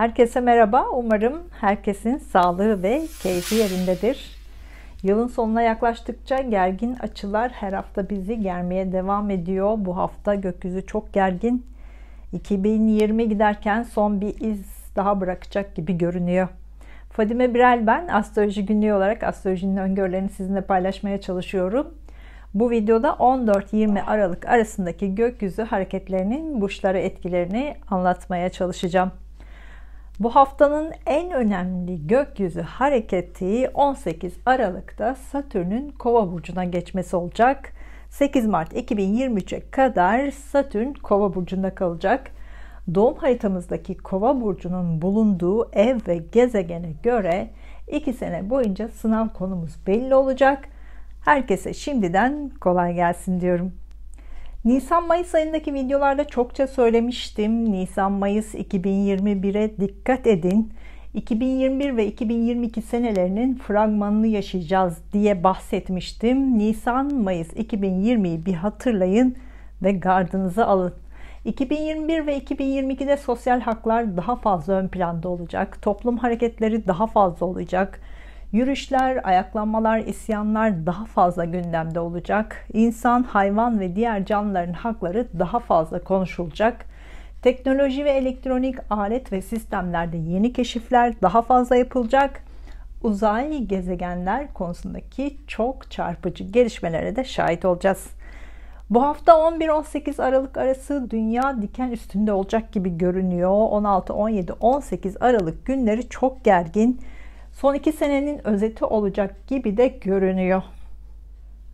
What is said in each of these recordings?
Herkese merhaba. Umarım herkesin sağlığı ve keyfi yerindedir. Yılın sonuna yaklaştıkça gergin açılar her hafta bizi germeye devam ediyor. Bu hafta gökyüzü çok gergin. 2020 giderken son bir iz daha bırakacak gibi görünüyor. Fadime Birel ben. Astroloji Günlüğü olarak astrolojinin öngörülerini sizinle paylaşmaya çalışıyorum. Bu videoda 14-20 Aralık arasındaki gökyüzü hareketlerinin burçlara etkilerini anlatmaya çalışacağım. Bu haftanın en önemli gökyüzü hareketi 18 Aralık'ta Satürn'ün Kova burcuna geçmesi olacak. 8 Mart 2023'e kadar Satürn Kova burcunda kalacak. Doğum haritamızdaki Kova burcunun bulunduğu ev ve gezegene göre 2 sene boyunca sınav konumuz belli olacak. Herkese şimdiden kolay gelsin diyorum. Nisan-Mayıs ayındaki videolarda çokça söylemiştim. Nisan-Mayıs 2021'e dikkat edin. 2021 ve 2022 senelerinin fragmanını yaşayacağız diye bahsetmiştim. Nisan-Mayıs 2020'yi bir hatırlayın ve gardınızı alın. 2021 ve 2022'de sosyal haklar daha fazla ön planda olacak. Toplum hareketleri daha fazla olacak. Yürüyüşler, ayaklanmalar, isyanlar daha fazla gündemde olacak. İnsan, hayvan ve diğer canlıların hakları daha fazla konuşulacak. Teknoloji ve elektronik alet ve sistemlerde yeni keşifler daha fazla yapılacak. Uzay gezegenler konusundaki çok çarpıcı gelişmelere de şahit olacağız. Bu hafta 11-18 Aralık arası Dünya diken üstünde olacak gibi görünüyor. 16, 17, 18 Aralık günleri çok gergin. Son 2 senenin özeti olacak gibi de görünüyor.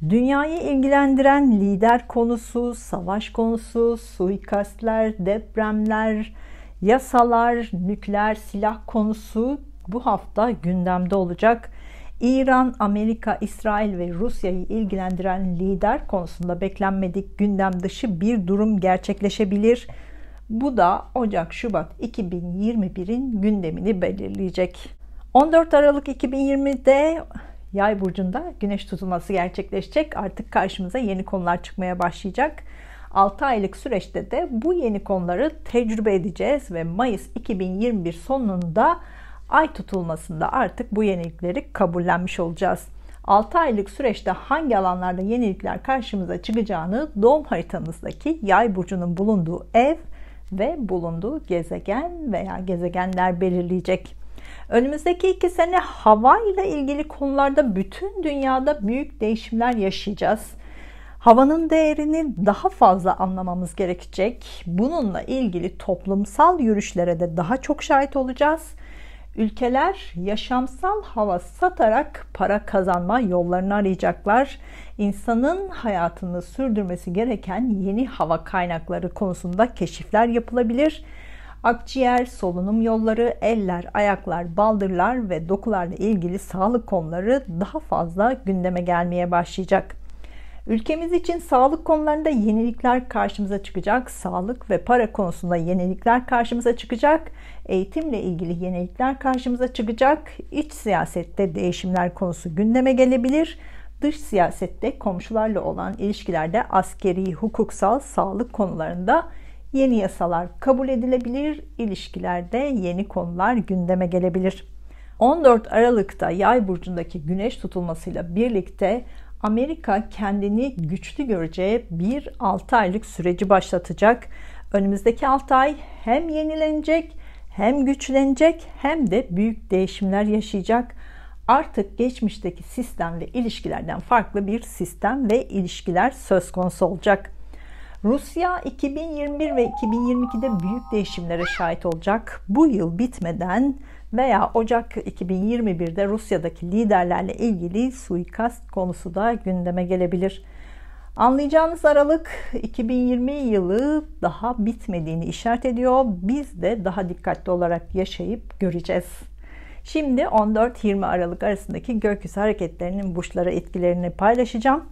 Dünyayı ilgilendiren lider konusu, savaş konusu, suikastler, depremler, yasalar, nükleer silah konusu bu hafta gündemde olacak. İran, Amerika, İsrail ve Rusya'yı ilgilendiren lider konusunda beklenmedik gündem dışı bir durum gerçekleşebilir. Bu da Ocak-Şubat 2021'in gündemini belirleyecek. 14 Aralık 2020'de Yay burcunda güneş tutulması gerçekleşecek. Artık karşımıza yeni konular çıkmaya başlayacak. 6 aylık süreçte de bu yeni konuları tecrübe edeceğiz ve Mayıs 2021 sonunda ay tutulmasında artık bu yenilikleri kabullenmiş olacağız. 6 aylık süreçte hangi alanlarda yenilikler karşımıza çıkacağını doğum haritanızdaki Yay burcunun bulunduğu ev ve bulunduğu gezegen veya gezegenler belirleyecek. Önümüzdeki 2 sene hava ile ilgili konularda bütün dünyada büyük değişimler yaşayacağız. Havanın değerini daha fazla anlamamız gerekecek. Bununla ilgili toplumsal yürüyüşlere de daha çok şahit olacağız. Ülkeler yaşamsal hava satarak para kazanma yollarını arayacaklar. İnsanın hayatını sürdürmesi gereken yeni hava kaynakları konusunda keşifler yapılabilir. Akciğer, solunum yolları, eller, ayaklar, baldırlar ve dokularla ilgili sağlık konuları daha fazla gündeme gelmeye başlayacak. Ülkemiz için sağlık konularında yenilikler karşımıza çıkacak. Sağlık ve para konusunda yenilikler karşımıza çıkacak. Eğitimle ilgili yenilikler karşımıza çıkacak. İç siyasette değişimler konusu gündeme gelebilir. Dış siyasette komşularla olan ilişkilerde askeri, hukuksal, sağlık konularında yeni yasalar kabul edilebilir, ilişkilerde yeni konular gündeme gelebilir. 14 Aralık'ta Yay burcundaki güneş tutulmasıyla birlikte Amerika kendini güçlü göreceği bir 6 aylık süreci başlatacak. Önümüzdeki 6 ay hem yenilenecek, hem güçlenecek, hem de büyük değişimler yaşayacak. Artık geçmişteki sistem ve ilişkilerden farklı bir sistem ve ilişkiler söz konusu olacak. Rusya 2021 ve 2022'de büyük değişimlere şahit olacak. Bu yıl bitmeden veya Ocak 2021'de Rusya'daki liderlerle ilgili suikast konusu da gündeme gelebilir. Anlayacağınız Aralık 2020 yılı daha bitmediğini işaret ediyor. Biz de daha dikkatli olarak yaşayıp göreceğiz. Şimdi 14-20 Aralık arasındaki gökyüzü hareketlerinin burçlara etkilerini paylaşacağım.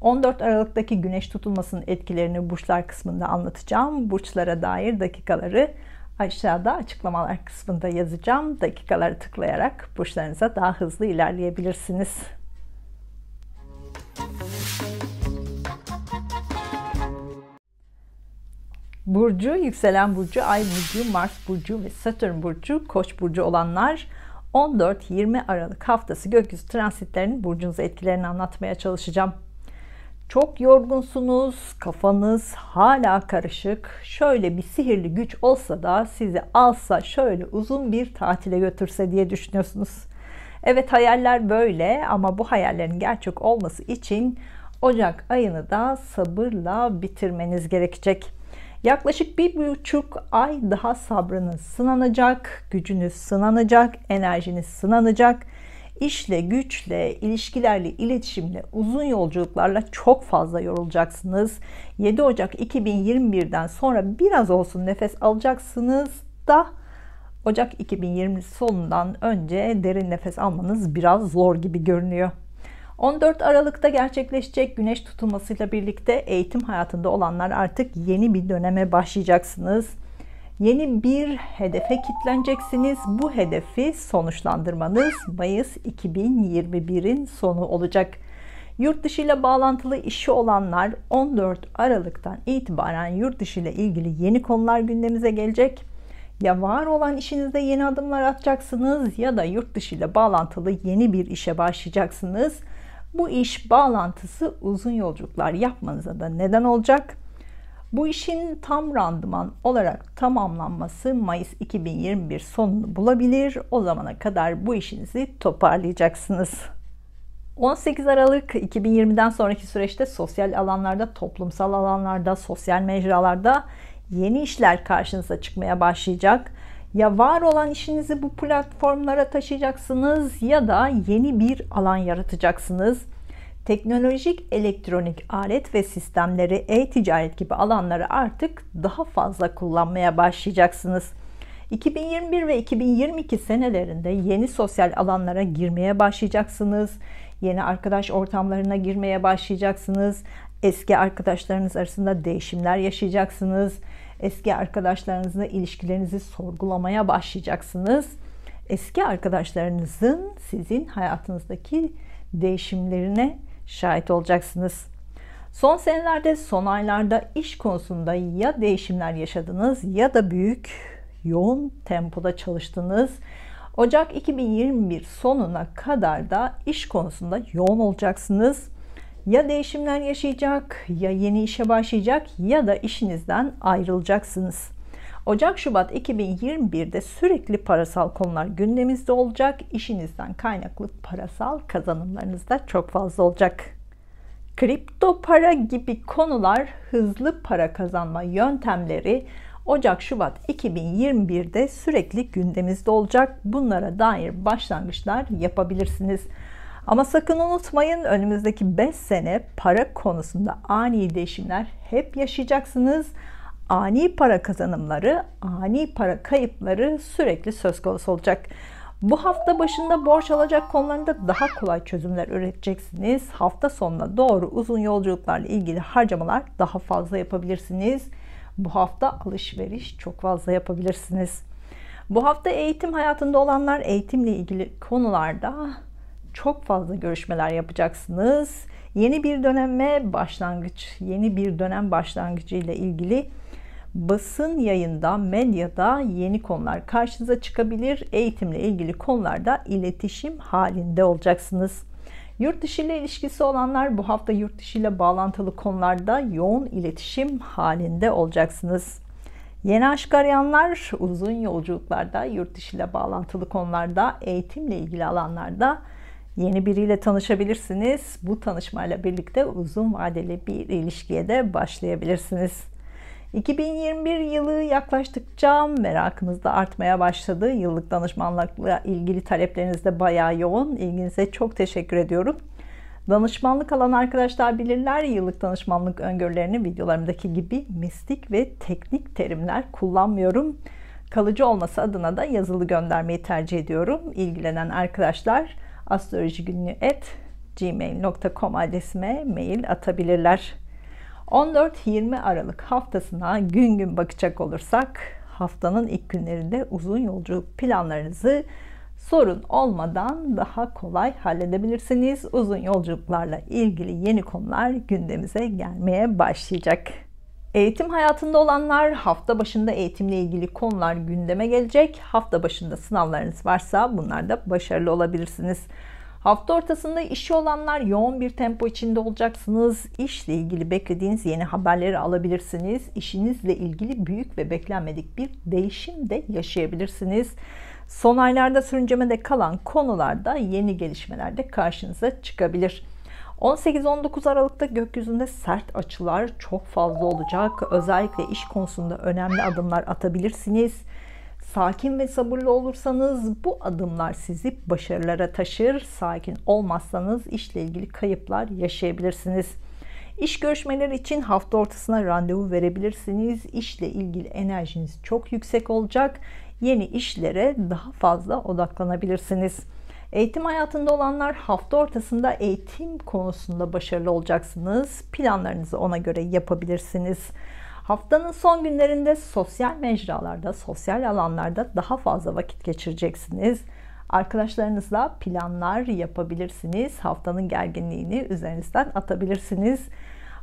14 Aralık'taki güneş tutulmasının etkilerini burçlar kısmında anlatacağım. Burçlara dair dakikaları aşağıda açıklamalar kısmında yazacağım. Dakikaları tıklayarak burçlarınıza daha hızlı ilerleyebilirsiniz. Burcu, yükselen burcu, ay burcu, Mars burcu ve Satürn burcu, Koç burcu olanlar 14-20 Aralık haftası gökyüzü transitlerinin burcunuza etkilerini anlatmaya çalışacağım. Çok yorgunsunuz, kafanız hala karışık. Şöyle bir sihirli güç olsa da sizi alsa şöyle uzun bir tatile götürse diye düşünüyorsunuz. Evet, hayaller böyle ama bu hayallerin gerçek olması için Ocak ayını da sabırla bitirmeniz gerekecek. Yaklaşık 1,5 ay daha sabrınız sınanacak, gücünüz sınanacak, enerjiniz sınanacak. İşle, güçle, ilişkilerle, iletişimle, uzun yolculuklarla çok fazla yorulacaksınız. 7 Ocak 2021'den sonra biraz olsun nefes alacaksınız da Ocak 2020 sonundan önce derin nefes almanız biraz zor gibi görünüyor. 14 Aralık'ta gerçekleşecek güneş tutulmasıyla birlikte eğitim hayatında olanlar artık yeni bir döneme başlayacaksınız. Yeni bir hedefe kilitleneceksiniz. Bu hedefi sonuçlandırmanız Mayıs 2021'in sonu olacak. Yurt dışı ile bağlantılı işi olanlar 14 Aralık'tan itibaren yurt dışı ile ilgili yeni konular gündemimize gelecek. Ya var olan işinizde yeni adımlar atacaksınız ya da yurt dışı ile bağlantılı yeni bir işe başlayacaksınız. Bu iş bağlantısı uzun yolculuklar yapmanıza da neden olacak. Bu işin tam randıman olarak tamamlanması Mayıs 2021 sonunu bulabilir. O zamana kadar bu işinizi toparlayacaksınız. 18 Aralık 2020'den sonraki süreçte sosyal alanlarda, toplumsal alanlarda, sosyal mecralarda yeni işler karşınıza çıkmaya başlayacak. Ya var olan işinizi bu platformlara taşıyacaksınız ya da yeni bir alan yaratacaksınız. Teknolojik, elektronik alet ve sistemleri, e-ticaret gibi alanları artık daha fazla kullanmaya başlayacaksınız. 2021 ve 2022 senelerinde yeni sosyal alanlara girmeye başlayacaksınız. Yeni arkadaş ortamlarına girmeye başlayacaksınız. Eski arkadaşlarınız arasında değişimler yaşayacaksınız. Eski arkadaşlarınızla ilişkilerinizi sorgulamaya başlayacaksınız. Eski arkadaşlarınızın sizin hayatınızdaki değişimlerine şahit olacaksınız. Son senelerde, son aylarda iş konusunda ya değişimler yaşadınız ya da büyük, yoğun tempoda çalıştınız. Ocak 2021 sonuna kadar da iş konusunda yoğun olacaksınız. Ya değişimler yaşayacak, ya yeni işe başlayacak ya da işinizden ayrılacaksınız. Ocak-Şubat 2021'de sürekli parasal konular gündeminizde olacak. İşinizden kaynaklı parasal kazanımlarınız da çok fazla olacak. Kripto para gibi konular, hızlı para kazanma yöntemleri Ocak-Şubat 2021'de sürekli gündeminizde olacak. Bunlara dair başlangıçlar yapabilirsiniz. Ama sakın unutmayın, önümüzdeki 5 sene para konusunda ani değişimler hep yaşayacaksınız. Ani para kazanımları, ani para kayıpları sürekli söz konusu olacak. Bu hafta başında borç alacak konularında daha kolay çözümler üreteceksiniz. Hafta sonuna doğru uzun yolculuklarla ilgili harcamalar daha fazla yapabilirsiniz. Bu hafta alışveriş çok fazla yapabilirsiniz. Bu hafta eğitim hayatında olanlar eğitimle ilgili konularda çok fazla görüşmeler yapacaksınız. Yeni bir döneme başlangıç, yeni bir dönem başlangıcı ile ilgili basın yayında, medyada yeni konular karşınıza çıkabilir. Eğitimle ilgili konularda iletişim halinde olacaksınız. Yurt dışı ile ilişkisi olanlar bu hafta yurt dışı ile bağlantılı konularda yoğun iletişim halinde olacaksınız. Yeni aşk arayanlar uzun yolculuklarda, yurt dışı ile bağlantılı konularda, eğitimle ilgili alanlarda yeni biriyle tanışabilirsiniz. Bu tanışmayla birlikte uzun vadeli bir ilişkiye de başlayabilirsiniz. 2021 yılı yaklaştıkça merakınız da artmaya başladı. Yıllık danışmanlıkla ilgili talepleriniz de bayağı yoğun. İlginize çok teşekkür ediyorum. Danışmanlık alan arkadaşlar bilirler, yıllık danışmanlık öngörülerini videolarımdaki gibi mistik ve teknik terimler kullanmıyorum. Kalıcı olması adına da yazılı göndermeyi tercih ediyorum. İlgilenen arkadaşlar astrolojigünlüğ@gmail.com adresime mail atabilirler. 14-20 Aralık haftasına gün gün bakacak olursak haftanın ilk günlerinde uzun yolculuk planlarınızı sorun olmadan daha kolay halledebilirsiniz. Uzun yolculuklarla ilgili yeni konular gündemimize gelmeye başlayacak. Eğitim hayatında olanlar, hafta başında eğitimle ilgili konular gündeme gelecek. Hafta başında sınavlarınız varsa bunlarda başarılı olabilirsiniz. Hafta ortasında işi olanlar yoğun bir tempo içinde olacaksınız. İşle ilgili beklediğiniz yeni haberleri alabilirsiniz. İşinizle ilgili büyük ve beklenmedik bir değişim de yaşayabilirsiniz. Son aylarda sürüncemede kalan konularda yeni gelişmeler de karşınıza çıkabilir. 18-19 Aralık'ta gökyüzünde sert açılar çok fazla olacak. Özellikle iş konusunda önemli adımlar atabilirsiniz. Sakin ve sabırlı olursanız bu adımlar sizi başarılara taşır. Sakin olmazsanız işle ilgili kayıplar yaşayabilirsiniz. İş görüşmeleri için hafta ortasına randevu verebilirsiniz. İşle ilgili enerjiniz çok yüksek olacak. Yeni işlere daha fazla odaklanabilirsiniz. Eğitim hayatında olanlar hafta ortasında eğitim konusunda başarılı olacaksınız. Planlarınızı ona göre yapabilirsiniz. Haftanın son günlerinde sosyal mecralarda, sosyal alanlarda daha fazla vakit geçireceksiniz. Arkadaşlarınızla planlar yapabilirsiniz. Haftanın gerginliğini üzerinizden atabilirsiniz.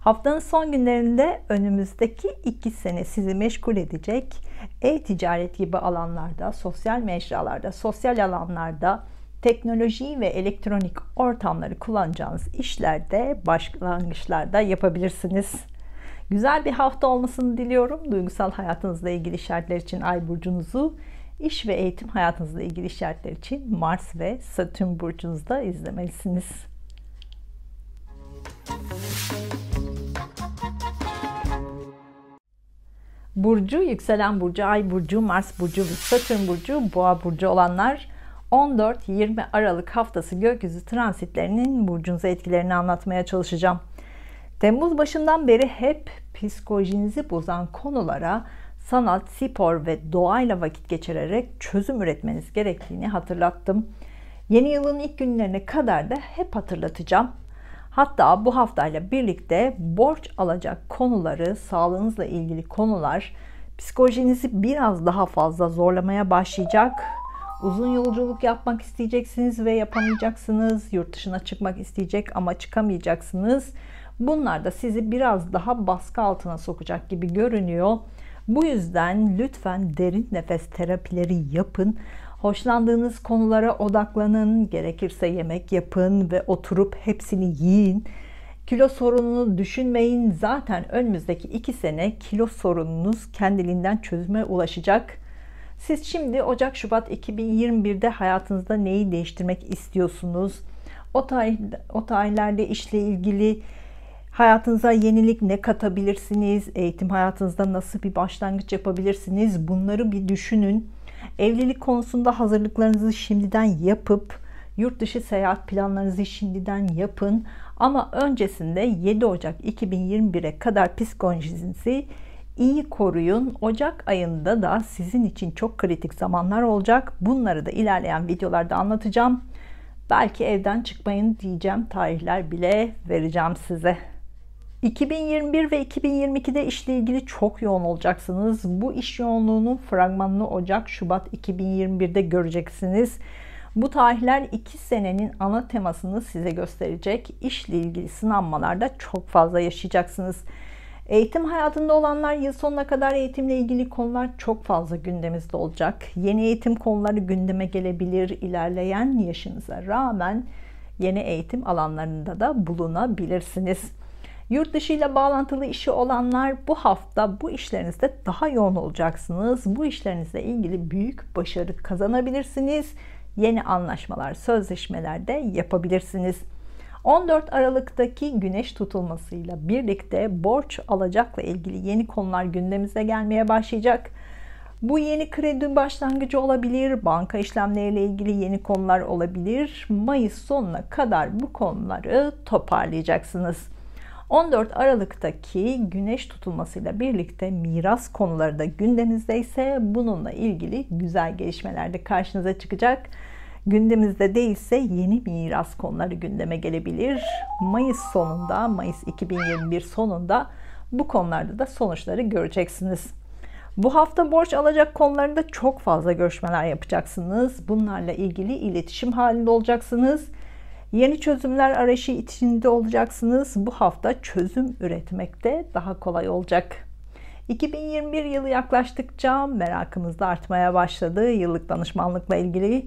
Haftanın son günlerinde önümüzdeki 2 sene sizi meşgul edecek e-ticaret gibi alanlarda, sosyal mecralarda, sosyal alanlarda, teknoloji ve elektronik ortamları kullanacağınız işlerde, başlangıçlarda yapabilirsiniz. Güzel bir hafta olmasını diliyorum. Duygusal hayatınızla ilgili işaretler için Ay burcunuzu, iş ve eğitim hayatınızla ilgili işaretler için Mars ve Satürn burcunuzda izlemelisiniz. Burcu, yükselen burcu, Ay burcu, Mars burcu ve Satürn burcu, Boğa burcu olanlar 14-20 Aralık haftası gökyüzü transitlerinin burcunuza etkilerini anlatmaya çalışacağım. Temmuz başından beri hep psikolojinizi bozan konulara sanat, spor ve doğayla vakit geçirerek çözüm üretmeniz gerektiğini hatırlattım. Yeni yılın ilk günlerine kadar da hep hatırlatacağım. Hatta bu haftayla birlikte borç alacak konuları, sağlığınızla ilgili konular psikolojinizi biraz daha fazla zorlamaya başlayacak. Uzun yolculuk yapmak isteyeceksiniz ve yapamayacaksınız. Yurt dışına çıkmak isteyecek ama çıkamayacaksınız. Bunlar da sizi biraz daha baskı altına sokacak gibi görünüyor. Bu yüzden lütfen derin nefes terapileri yapın. Hoşlandığınız konulara odaklanın. Gerekirse yemek yapın ve oturup hepsini yiyin. Kilo sorununu düşünmeyin. Zaten önümüzdeki 2 sene kilo sorununuz kendiliğinden çözüme ulaşacak. Siz şimdi Ocak-Şubat 2021'de hayatınızda neyi değiştirmek istiyorsunuz? O tarihlerde işle ilgili hayatınıza yenilik ne katabilirsiniz? Eğitim hayatınızda nasıl bir başlangıç yapabilirsiniz? Bunları bir düşünün. Evlilik konusunda hazırlıklarınızı şimdiden yapıp yurt dışı seyahat planlarınızı şimdiden yapın. Ama öncesinde 7 Ocak 2021'e kadar psikolojinizi iyi koruyun. Ocak ayında da sizin için çok kritik zamanlar olacak. Bunları da ilerleyen videolarda anlatacağım. Belki evden çıkmayın diyeceğim tarihler bile vereceğim size. 2021 ve 2022'de işle ilgili çok yoğun olacaksınız. Bu iş yoğunluğunun fragmanını Ocak-Şubat 2021'de göreceksiniz. Bu tarihler 2 senenin ana temasını size gösterecek. İşle ilgili sınanmalarda çok fazla yaşayacaksınız. Eğitim hayatında olanlar yıl sonuna kadar eğitimle ilgili konular çok fazla gündemimizde olacak. Yeni eğitim konuları gündeme gelebilir. İlerleyen yaşınıza rağmen yeni eğitim alanlarında da bulunabilirsiniz. Yurt dışı ile bağlantılı işi olanlar bu hafta bu işlerinizde daha yoğun olacaksınız. Bu işlerinizle ilgili büyük başarı kazanabilirsiniz. Yeni anlaşmalar, sözleşmeler de yapabilirsiniz. 14 Aralık'taki güneş tutulmasıyla birlikte borç alacakla ilgili yeni konular gündemimize gelmeye başlayacak. Bu yeni kredi başlangıcı olabilir, banka işlemleriyle ilgili yeni konular olabilir. Mayıs sonuna kadar bu konuları toparlayacaksınız. 14 Aralık'taki güneş tutulmasıyla birlikte miras konuları da gündemimizde ise bununla ilgili güzel gelişmeler de karşınıza çıkacak. Gündemimizde değilse yeni miras konuları gündeme gelebilir. Mayıs 2021 sonunda bu konularda da sonuçları göreceksiniz. Bu hafta borç alacak konularında çok fazla görüşmeler yapacaksınız. Bunlarla ilgili iletişim halinde olacaksınız. Yeni çözümler arayışı içinde olacaksınız. Bu hafta çözüm üretmekte daha kolay olacak. 2021 yılı yaklaştıkça merakımız da artmaya başladı. Yıllık danışmanlıkla ilgili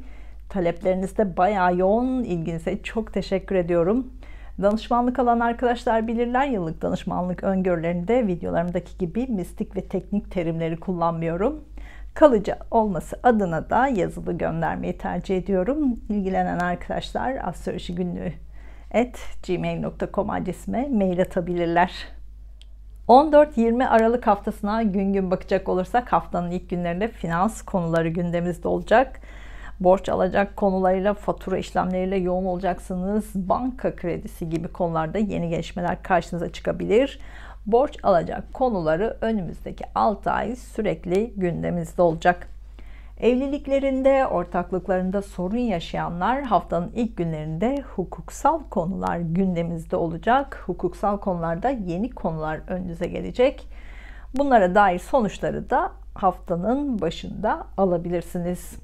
talepleriniz de bayağı yoğun. İlginize çok teşekkür ediyorum. Danışmanlık alan arkadaşlar bilirler, yıllık danışmanlık öngörülerinde videolarımdaki gibi mistik ve teknik terimleri kullanmıyorum. Kalıcı olması adına da yazılı göndermeyi tercih ediyorum. İlgilenen arkadaşlar astrolojigünlüğü@gmail.com adresime mail atabilirler. 14-20 Aralık haftasına gün gün bakacak olursak haftanın ilk günlerinde finans konuları gündemimizde olacak. Borç alacak konularıyla, fatura işlemleriyle yoğun olacaksınız. Banka kredisi gibi konularda yeni gelişmeler karşınıza çıkabilir. Borç alacak konuları önümüzdeki 6 ay sürekli gündemimizde olacak. Evliliklerinde, ortaklıklarında sorun yaşayanlar haftanın ilk günlerinde hukuksal konular gündemimizde olacak. Hukuksal konularda yeni konular önünüze gelecek. Bunlara dair sonuçları da haftanın başında alabilirsiniz.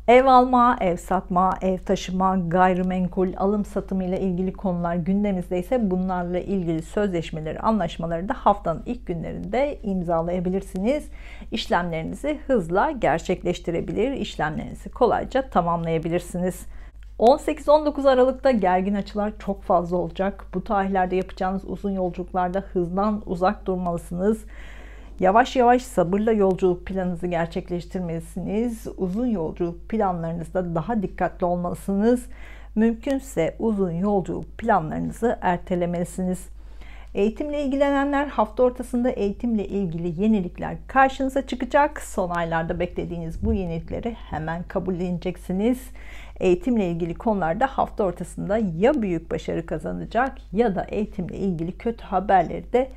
Ev alma, ev satma, ev taşıma, gayrimenkul, alım satımı ile ilgili konular gündemimizde ise bunlarla ilgili sözleşmeleri, anlaşmaları da haftanın ilk günlerinde imzalayabilirsiniz. İşlemlerinizi hızla gerçekleştirebilir, işlemlerinizi kolayca tamamlayabilirsiniz. 18-19 Aralık'ta gergin açılar çok fazla olacak. Bu tarihlerde yapacağınız uzun yolculuklarda hızdan uzak durmalısınız. Yavaş yavaş sabırla yolculuk planınızı gerçekleştirmelisiniz. Uzun yolculuk planlarınızda daha dikkatli olmalısınız. Mümkünse uzun yolculuk planlarınızı ertelemelisiniz. Eğitimle ilgilenenler hafta ortasında eğitimle ilgili yenilikler karşınıza çıkacak. Son aylarda beklediğiniz bu yenilikleri hemen kabulleneceksiniz. Eğitimle ilgili konularda hafta ortasında ya büyük başarı kazanacak ya da eğitimle ilgili kötü haberleri de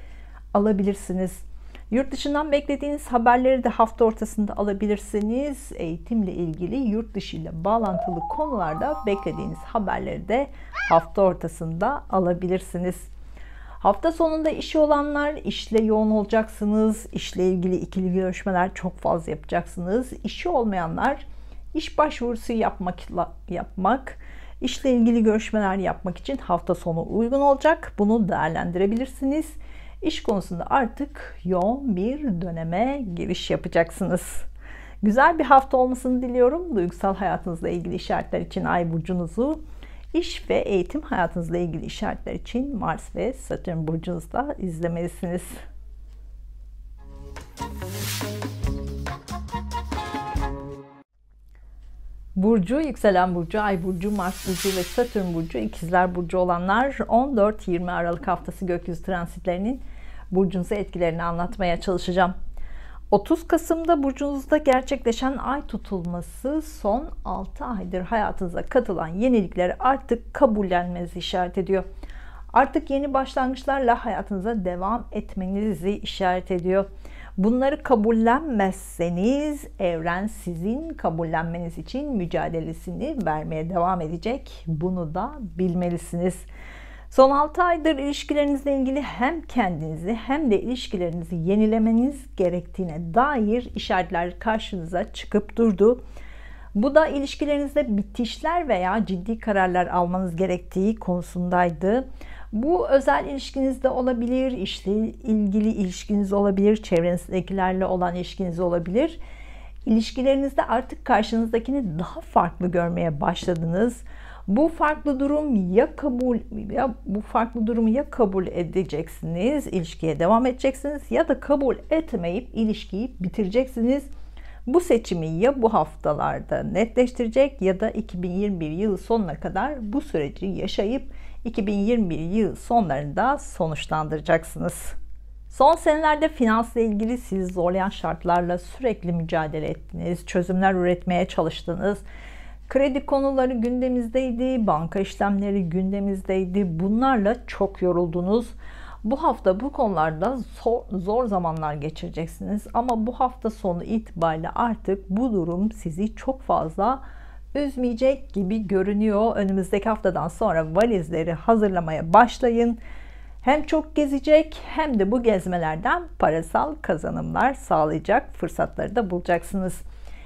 alabilirsiniz. Yurt dışından beklediğiniz haberleri de hafta ortasında alabilirsiniz. Eğitimle ilgili yurt dışı ile bağlantılı konularda beklediğiniz haberleri de hafta ortasında alabilirsiniz. Hafta sonunda işi olanlar işle yoğun olacaksınız. İşle ilgili ikili görüşmeler çok fazla yapacaksınız. İşi olmayanlar iş başvurusu yapmak, işle ilgili görüşmeler yapmak için hafta sonu uygun olacak. Bunu değerlendirebilirsiniz. İş konusunda artık yoğun bir döneme giriş yapacaksınız. Güzel bir hafta olmasını diliyorum. Duygusal hayatınızla ilgili işaretler için Ay burcunuzu, iş ve eğitim hayatınızla ilgili işaretler için Mars ve Satürn burcunuzda izlemelisiniz. Burcu, yükselen burcu, ay burcu, Mars burcu ve Satürn burcu, ikizler burcu olanlar 14-20 Aralık haftası gökyüzü transitlerinin burcunuza etkilerini anlatmaya çalışacağım. 30 Kasım'da burcunuzda gerçekleşen ay tutulması son 6 aydır hayatınıza katılan yenilikleri artık kabullenmenizi işaret ediyor. Artık yeni başlangıçlarla hayatınıza devam etmenizi işaret ediyor. Bunları kabullenmezseniz evren sizin kabullenmeniz için mücadelesini vermeye devam edecek. Bunu da bilmelisiniz. Son 6 aydır ilişkilerinizle ilgili hem kendinizi hem de ilişkilerinizi yenilemeniz gerektiğine dair işaretler karşınıza çıkıp durdu. Bu da ilişkilerinizde bitişler veya ciddi kararlar almanız gerektiği konusundaydı. Bu özel ilişkinizde olabilir, işle ilgili ilişkiniz olabilir, çevrenizdekilerle olan ilişkiniz olabilir. İlişkilerinizde artık karşınızdakini daha farklı görmeye başladınız. Bu farklı durumu ya kabul edeceksiniz, ilişkiye devam edeceksiniz ya da kabul etmeyip ilişkiyi bitireceksiniz. Bu seçimi ya bu haftalarda netleştirecek ya da 2021 yılı sonuna kadar bu süreci yaşayıp 2021 yıl sonlarında sonuçlandıracaksınız. Son senelerde finansla ilgili sizi zorlayan şartlarla sürekli mücadele ettiniz, çözümler üretmeye çalıştınız. Kredi konuları gündemimizdeydi, banka işlemleri gündemimizdeydi. Bunlarla çok yoruldunuz. Bu hafta bu konularda zor zamanlar geçireceksiniz. Ama bu hafta sonu itibariyle artık bu durum sizi çok fazla üzmeyecek gibi görünüyor. Önümüzdeki haftadan sonra valizleri hazırlamaya başlayın. Hem çok gezecek hem de bu gezmelerden parasal kazanımlar sağlayacak fırsatları da bulacaksınız.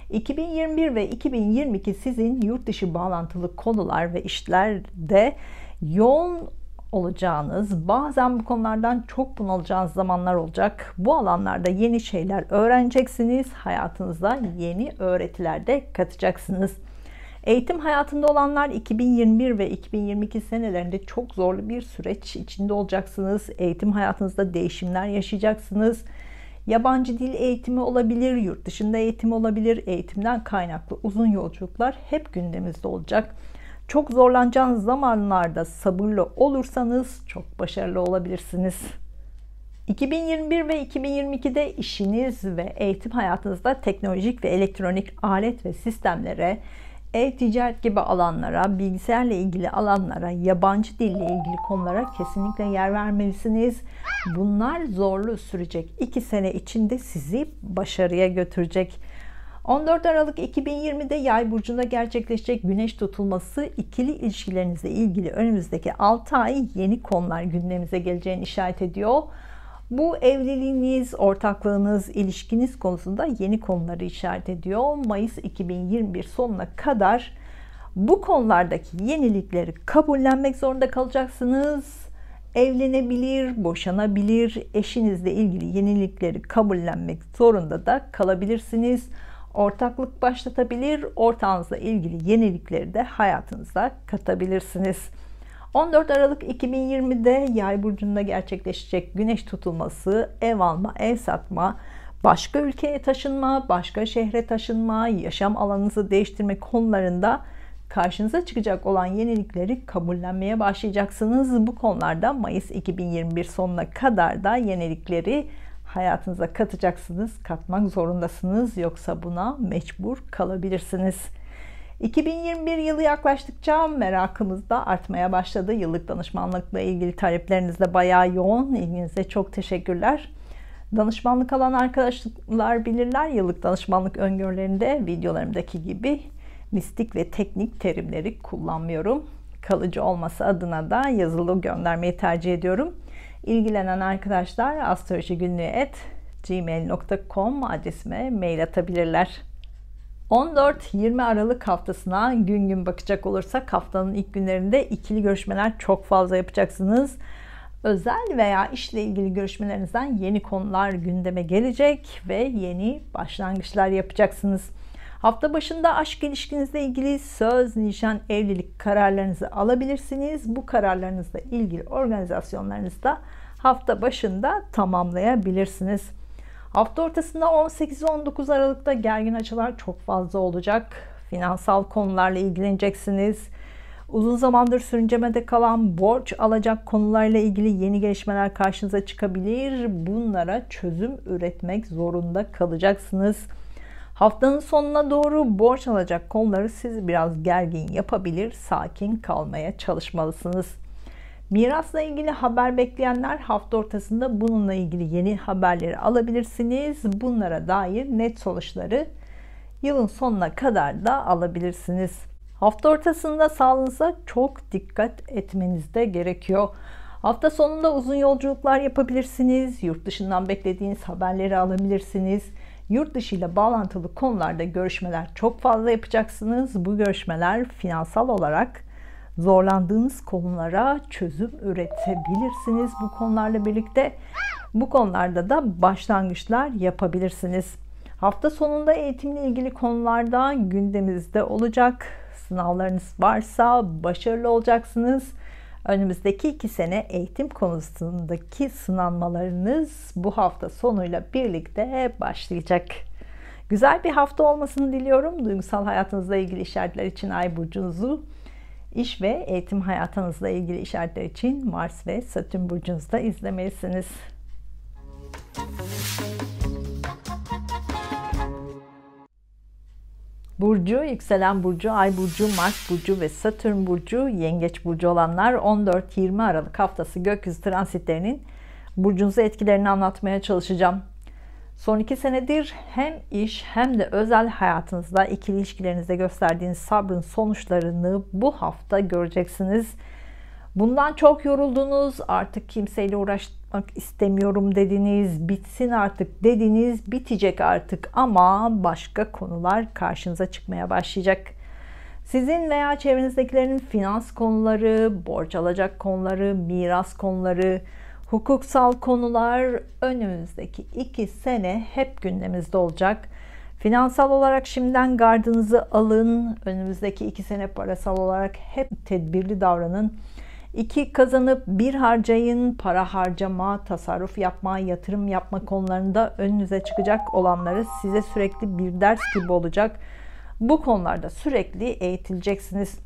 2021 ve 2022 sizin yurt dışı bağlantılı konular ve işlerde yoğun olacağınız, bazen bu konulardan çok bunalacağınız zamanlar olacak. Bu alanlarda yeni şeyler öğreneceksiniz. Hayatınıza yeni öğretiler de katacaksınız. Eğitim hayatında olanlar 2021 ve 2022 senelerinde çok zorlu bir süreç içinde olacaksınız. Eğitim hayatınızda değişimler yaşayacaksınız. Yabancı dil eğitimi olabilir, yurt dışında eğitim olabilir. Eğitimden kaynaklı uzun yolculuklar hep gündeminizde olacak. Çok zorlanacağınız zamanlarda sabırlı olursanız çok başarılı olabilirsiniz. 2021 ve 2022'de işiniz ve eğitim hayatınızda teknolojik ve elektronik alet ve sistemlere, e-ticaret gibi alanlara, bilgisayarla ilgili alanlara, yabancı dille ilgili konulara kesinlikle yer vermelisiniz. Bunlar zorlu sürecek 2 sene içinde sizi başarıya götürecek. 14 Aralık 2020'de Yay burcunda gerçekleşecek güneş tutulması ikili ilişkilerinizle ilgili önümüzdeki 6 ay yeni konular gündemimize geleceğini işaret ediyor. Bu evliliğiniz, ortaklığınız, ilişkiniz konusunda yeni konuları işaret ediyor. Mayıs 2021 sonuna kadar bu konulardaki yenilikleri kabullenmek zorunda kalacaksınız. Evlenebilir, boşanabilir, eşinizle ilgili yenilikleri kabullenmek zorunda da kalabilirsiniz. Ortaklık başlatabilir, ortağınızla ilgili yenilikleri de hayatınıza katabilirsiniz. 14 Aralık 2020'de Yay burcunda gerçekleşecek güneş tutulması, ev alma, ev satma, başka ülkeye taşınma, başka şehre taşınma, yaşam alanınızı değiştirme konularında karşınıza çıkacak olan yenilikleri kabullenmeye başlayacaksınız. Bu konularda Mayıs 2021 sonuna kadar da yenilikleri hayatınıza katacaksınız, katmak zorundasınız, yoksa buna mecbur kalabilirsiniz. 2021 yılı yaklaştıkça merakımız da artmaya başladı. Yıllık danışmanlıkla ilgili talepleriniz de bayağı yoğun. İlginize çok teşekkürler. Danışmanlık alan arkadaşlar bilirler. Yıllık danışmanlık öngörülerinde videolarımdaki gibi mistik ve teknik terimleri kullanmıyorum. Kalıcı olması adına da yazılı göndermeyi tercih ediyorum. İlgilenen arkadaşlar astrolojigünlüğü@gmail.com adresime mail atabilirler. 14-20 Aralık haftasına gün gün bakacak olursak haftanın ilk günlerinde ikili görüşmeler çok fazla yapacaksınız. Özel veya işle ilgili görüşmelerinizden yeni konular gündeme gelecek ve yeni başlangıçlar yapacaksınız. Hafta başında aşk ilişkinizle ilgili söz, nişan, evlilik kararlarınızı alabilirsiniz. Bu kararlarınızla ilgili organizasyonlarınızı da hafta başında tamamlayabilirsiniz. Hafta ortasında 18-19 Aralık'ta gergin açılar çok fazla olacak. Finansal konularla ilgileneceksiniz. Uzun zamandır sürüncemede kalan borç alacak konularla ilgili yeni gelişmeler karşınıza çıkabilir. Bunlara çözüm üretmek zorunda kalacaksınız. Haftanın sonuna doğru borç alacak konuları sizi biraz gergin yapabilir. Sakin kalmaya çalışmalısınız. Mirasla ilgili haber bekleyenler hafta ortasında bununla ilgili yeni haberleri alabilirsiniz. Bunlara dair net sonuçları yılın sonuna kadar da alabilirsiniz. Hafta ortasında sağlığınıza çok dikkat etmeniz de gerekiyor. Hafta sonunda uzun yolculuklar yapabilirsiniz. Yurt dışından beklediğiniz haberleri alabilirsiniz. Yurt dışı ile bağlantılı konularda görüşmeler çok fazla yapacaksınız. Bu görüşmeler finansal olarak zorlandığınız konulara çözüm üretebilirsiniz. Bu konularla birlikte bu konularda da başlangıçlar yapabilirsiniz. Hafta sonunda eğitimle ilgili konularda gündeminizde olacak. Sınavlarınız varsa başarılı olacaksınız. Önümüzdeki 2 sene eğitim konusundaki sınanmalarınız bu hafta sonuyla birlikte başlayacak. Güzel bir hafta olmasını diliyorum. Duygusal hayatınızla ilgili işaretler için Ay burcunuzu, İş ve eğitim hayatınızla ilgili işaretler için Mars ve Satürn burcunuzda izlemelisiniz. Burcu, yükselen burcu, ay burcu, Mars burcu ve Satürn burcu, yengeç burcu olanlar 14-20 Aralık haftası gökyüzü transitlerinin burcunuza etkilerini anlatmaya çalışacağım. Son 2 senedir hem iş hem de özel hayatınızda, ikili ilişkilerinizde gösterdiğiniz sabrın sonuçlarını bu hafta göreceksiniz. Bundan çok yoruldunuz, artık kimseyle uğraşmak istemiyorum dediniz, bitsin artık dediniz, bitecek artık ama başka konular karşınıza çıkmaya başlayacak. Sizin veya çevrenizdekilerin finans konuları, borç alacak konuları, miras konuları, hukuksal konular önümüzdeki 2 sene hep gündeminizde olacak. Finansal olarak şimdiden gardınızı alın. Önümüzdeki 2 sene parasal olarak hep tedbirli davranın. 2 kazanıp 1 harcayın. Para harcama, tasarruf yapma, yatırım yapma konularında önünüze çıkacak olanları size sürekli bir ders gibi olacak. Bu konularda sürekli eğitileceksiniz.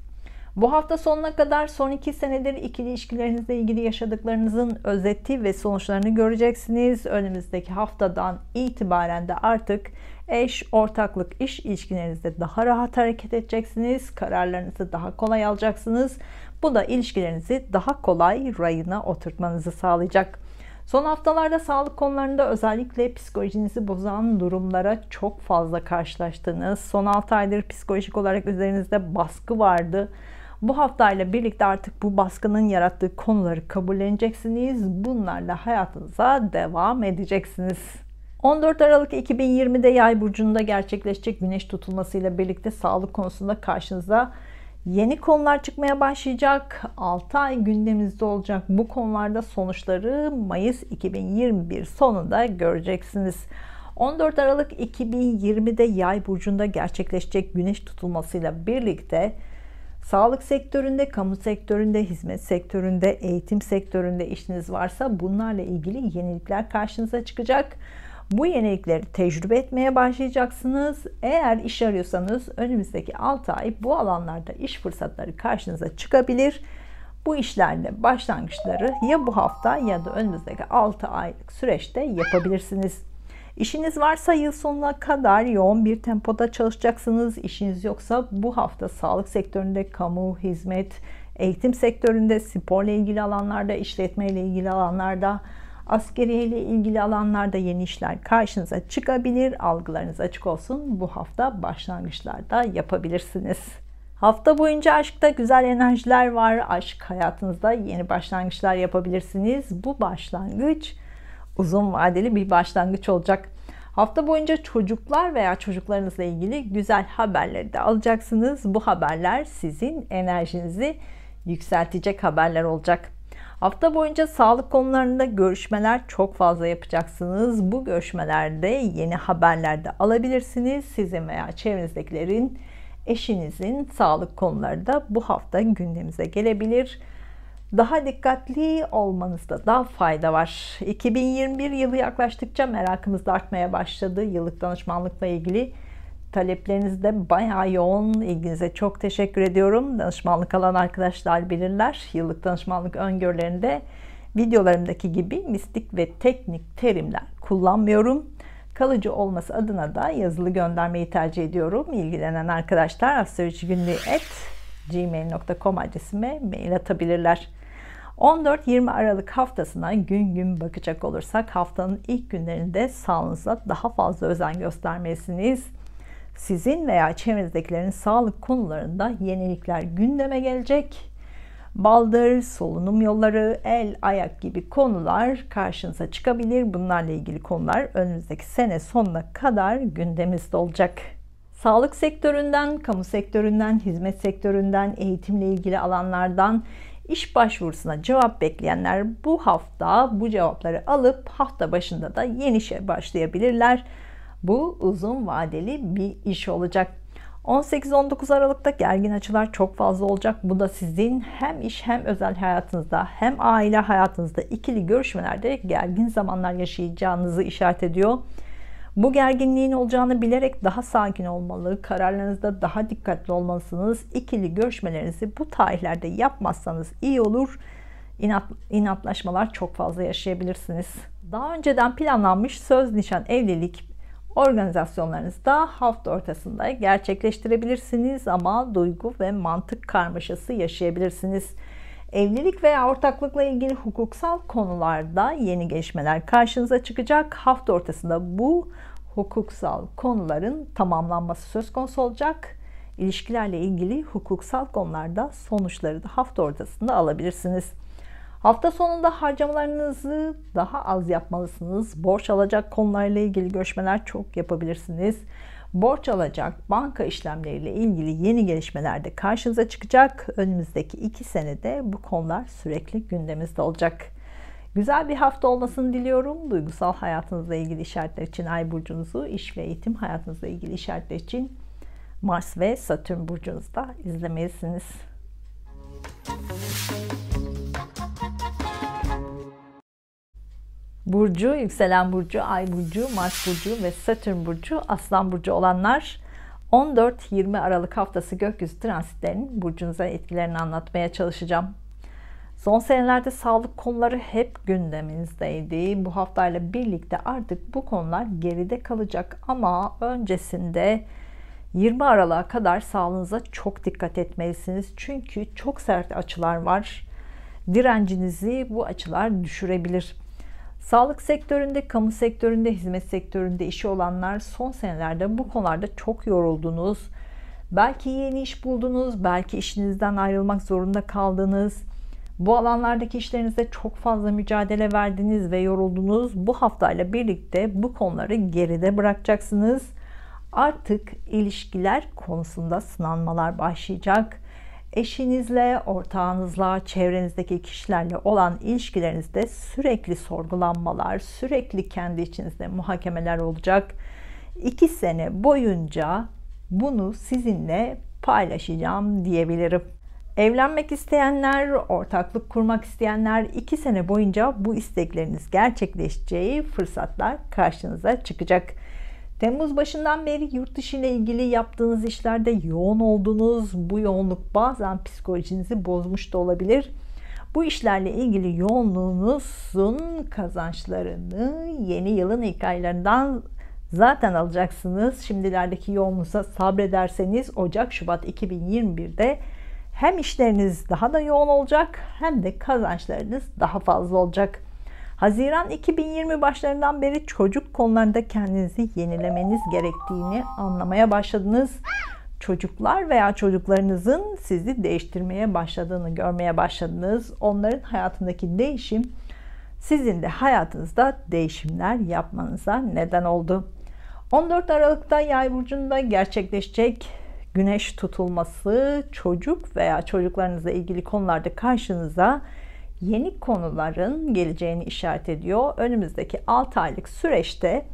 Bu hafta sonuna kadar son 2 senedir ikili ilişkilerinizle ilgili yaşadıklarınızın özeti ve sonuçlarını göreceksiniz. Önümüzdeki haftadan itibaren de artık eş, ortaklık, iş ilişkilerinizde daha rahat hareket edeceksiniz. Kararlarınızı daha kolay alacaksınız. Bu da ilişkilerinizi daha kolay rayına oturtmanızı sağlayacak. Son haftalarda sağlık konularında özellikle psikolojinizi bozan durumlara çok fazla karşılaştınız. Son 6 aydır psikolojik olarak üzerinizde baskı vardı. Bu haftayla birlikte artık bu baskının yarattığı konuları kabulleneceksiniz. Bunlarla hayatınıza devam edeceksiniz. 14 Aralık 2020'de Yay burcunda gerçekleşecek güneş tutulmasıyla birlikte sağlık konusunda karşınıza yeni konular çıkmaya başlayacak. 6 ay gündemimizde olacak bu konularda sonuçları Mayıs 2021 sonunda göreceksiniz. 14 Aralık 2020'de Yay burcunda gerçekleşecek güneş tutulmasıyla birlikte sağlık sektöründe, kamu sektöründe, hizmet sektöründe, eğitim sektöründe işiniz varsa bunlarla ilgili yenilikler karşınıza çıkacak. Bu yenilikleri tecrübe etmeye başlayacaksınız. Eğer iş arıyorsanız önümüzdeki 6 ay bu alanlarda iş fırsatları karşınıza çıkabilir. Bu işlerle başlangıçları ya bu hafta ya da önümüzdeki 6 aylık süreçte yapabilirsiniz. İşiniz varsa yıl sonuna kadar yoğun bir tempoda çalışacaksınız. İşiniz yoksa bu hafta sağlık sektöründe, kamu, hizmet, eğitim sektöründe, sporla ilgili alanlarda, işletmeyle ilgili alanlarda, askeriye ile ilgili alanlarda yeni işler karşınıza çıkabilir. Algılarınız açık olsun. Bu hafta başlangıçlarda yapabilirsiniz. Hafta boyunca aşkta güzel enerjiler var. Aşk hayatınızda yeni başlangıçlar yapabilirsiniz. Bu başlangıç uzun vadeli bir başlangıç olacak. Hafta boyunca çocuklar veya çocuklarınızla ilgili güzel haberleri de alacaksınız. Bu haberler sizin enerjinizi yükseltecek haberler olacak. Hafta boyunca sağlık konularında görüşmeler çok fazla yapacaksınız. Bu görüşmelerde yeni haberler de alabilirsiniz. Sizin veya çevrenizdekilerin, eşinizin sağlık konuları da bu hafta gündemimize gelebilir. Daha dikkatli olmanızda da fayda var. 2021 yılı yaklaştıkça merakımız da artmaya başladı. Yıllık danışmanlıkla ilgili talepleriniz de bayağı yoğun. İlginize çok teşekkür ediyorum. Danışmanlık alan arkadaşlar bilirler. Yıllık danışmanlık öngörülerinde videolarımdaki gibi mistik ve teknik terimler kullanmıyorum. Kalıcı olması adına da yazılı göndermeyi tercih ediyorum. İlgilenen arkadaşlar astrolojigünlüğü@gmail.com adresime mail atabilirler. 14-20 Aralık haftasına gün gün bakacak olursak haftanın ilk günlerinde sağlığınıza daha fazla özen göstermelisiniz. Sizin veya çevrenizdekilerin sağlık konularında yenilikler gündeme gelecek. Baldır, solunum yolları, el, ayak gibi konular karşınıza çıkabilir. Bunlarla ilgili konular önümüzdeki sene sonuna kadar gündemimizde olacak. Sağlık sektöründen, kamu sektöründen, hizmet sektöründen, eğitimle ilgili alanlardan iş başvurusuna cevap bekleyenler bu hafta bu cevapları alıp hafta başında da yeni işe başlayabilirler. Bu uzun vadeli bir iş olacak. 18-19 Aralık'ta gergin açılar çok fazla olacak. Bu da sizin hem iş hem özel hayatınızda hem aile hayatınızda ikili görüşmelerde gergin zamanlar yaşayacağınızı işaret ediyor. Bu gerginliğin olacağını bilerek daha sakin olmalı, kararlarınızda daha dikkatli olmalısınız. İkili görüşmelerinizi bu tarihlerde yapmazsanız iyi olur. İnatlaşmalar çok fazla yaşayabilirsiniz. Daha önceden planlanmış söz, nişan, evlilik organizasyonlarınızı da hafta ortasında gerçekleştirebilirsiniz ama duygu ve mantık karmaşası yaşayabilirsiniz. Evlilik veya ortaklıkla ilgili hukuksal konularda yeni gelişmeler karşınıza çıkacak. Hafta ortasında bu hukuksal konuların tamamlanması söz konusu olacak. İlişkilerle ilgili hukuksal konularda sonuçları da hafta ortasında alabilirsiniz. Hafta sonunda harcamalarınızı daha az yapmalısınız. Borç alacak konularla ilgili görüşmeler çok yapabilirsiniz. Borç alacak, banka işlemleriyle ilgili yeni gelişmeler de karşınıza çıkacak. Önümüzdeki 2 senede bu konular sürekli gündemimizde olacak. Güzel bir hafta olmasını diliyorum. Duygusal hayatınızla ilgili işaretler için Ay burcunuzu, iş ve eğitim hayatınızla ilgili işaretler için Mars ve Satürn burcunuzda izlemelisiniz. Burcu, yükselen burcu, Ay burcu, Mars burcu ve Satürn burcu, Aslan burcu olanlar 14-20 Aralık haftası gökyüzü transitlerinin burcunuza etkilerini anlatmaya çalışacağım. Son senelerde sağlık konuları hep gündemimizdeydi. Bu haftayla birlikte artık bu konular geride kalacak ama öncesinde 20 Aralık'a kadar sağlığınıza çok dikkat etmelisiniz. Çünkü çok sert açılar var. Direncinizi bu açılar düşürebilir. Sağlık sektöründe, kamu sektöründe, hizmet sektöründe işi olanlar son senelerde bu konularda çok yoruldunuz. Belki yeni iş buldunuz, belki işinizden ayrılmak zorunda kaldınız. Bu alanlardaki işlerinizde çok fazla mücadele verdiniz ve yoruldunuz. Bu haftayla birlikte bu konuları geride bırakacaksınız. Artık ilişkiler konusunda sınanmalar başlayacak. Eşinizle, ortağınızla, çevrenizdeki kişilerle olan ilişkilerinizde sürekli sorgulanmalar, sürekli kendi içinizde muhakemeler olacak. 2 sene boyunca bunu sizinle paylaşacağım diyebilirim. Evlenmek isteyenler, ortaklık kurmak isteyenler 2 sene boyunca bu istekleriniz gerçekleşeceği fırsatlar karşınıza çıkacak. Temmuz başından beri yurt dışı ile ilgili yaptığınız işlerde yoğun oldunuz. Bu yoğunluk bazen psikolojinizi bozmuş da olabilir. Bu işlerle ilgili yoğunluğunuzun kazançlarını yeni yılın ilk aylarından zaten alacaksınız. Şimdilerdeki yoğunluğa sabrederseniz Ocak-Şubat 2021'de hem işleriniz daha da yoğun olacak hem de kazançlarınız daha fazla olacak. Haziran 2020 başlarından beri çocuk konularında kendinizi yenilemeniz gerektiğini anlamaya başladınız. Çocuklar veya çocuklarınızın sizi değiştirmeye başladığını görmeye başladınız. Onların hayatındaki değişim sizin de hayatınızda değişimler yapmanıza neden oldu. 14 Aralık'ta Yay burcunda gerçekleşecek Güneş tutulması çocuk veya çocuklarınızla ilgili konularda karşınıza yeni konuların geleceğini işaret ediyor. Önümüzdeki 6 aylık süreçte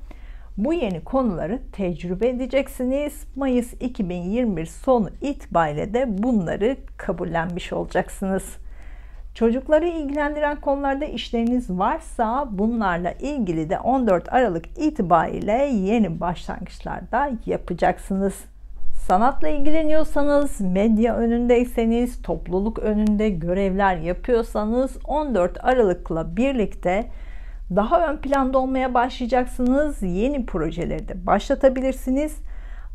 bu yeni konuları tecrübe edeceksiniz. Mayıs 2021 sonu itibariyle de bunları kabullenmiş olacaksınız. Çocukları ilgilendiren konularda işleriniz varsa bunlarla ilgili de 14 Aralık itibariyle yeni başlangıçlarda yapacaksınız. Sanatla ilgileniyorsanız, medya önündeyseniz, topluluk önünde görevler yapıyorsanız 14 Aralık'la birlikte daha ön planda olmaya başlayacaksınız. Yeni projeleri de başlatabilirsiniz.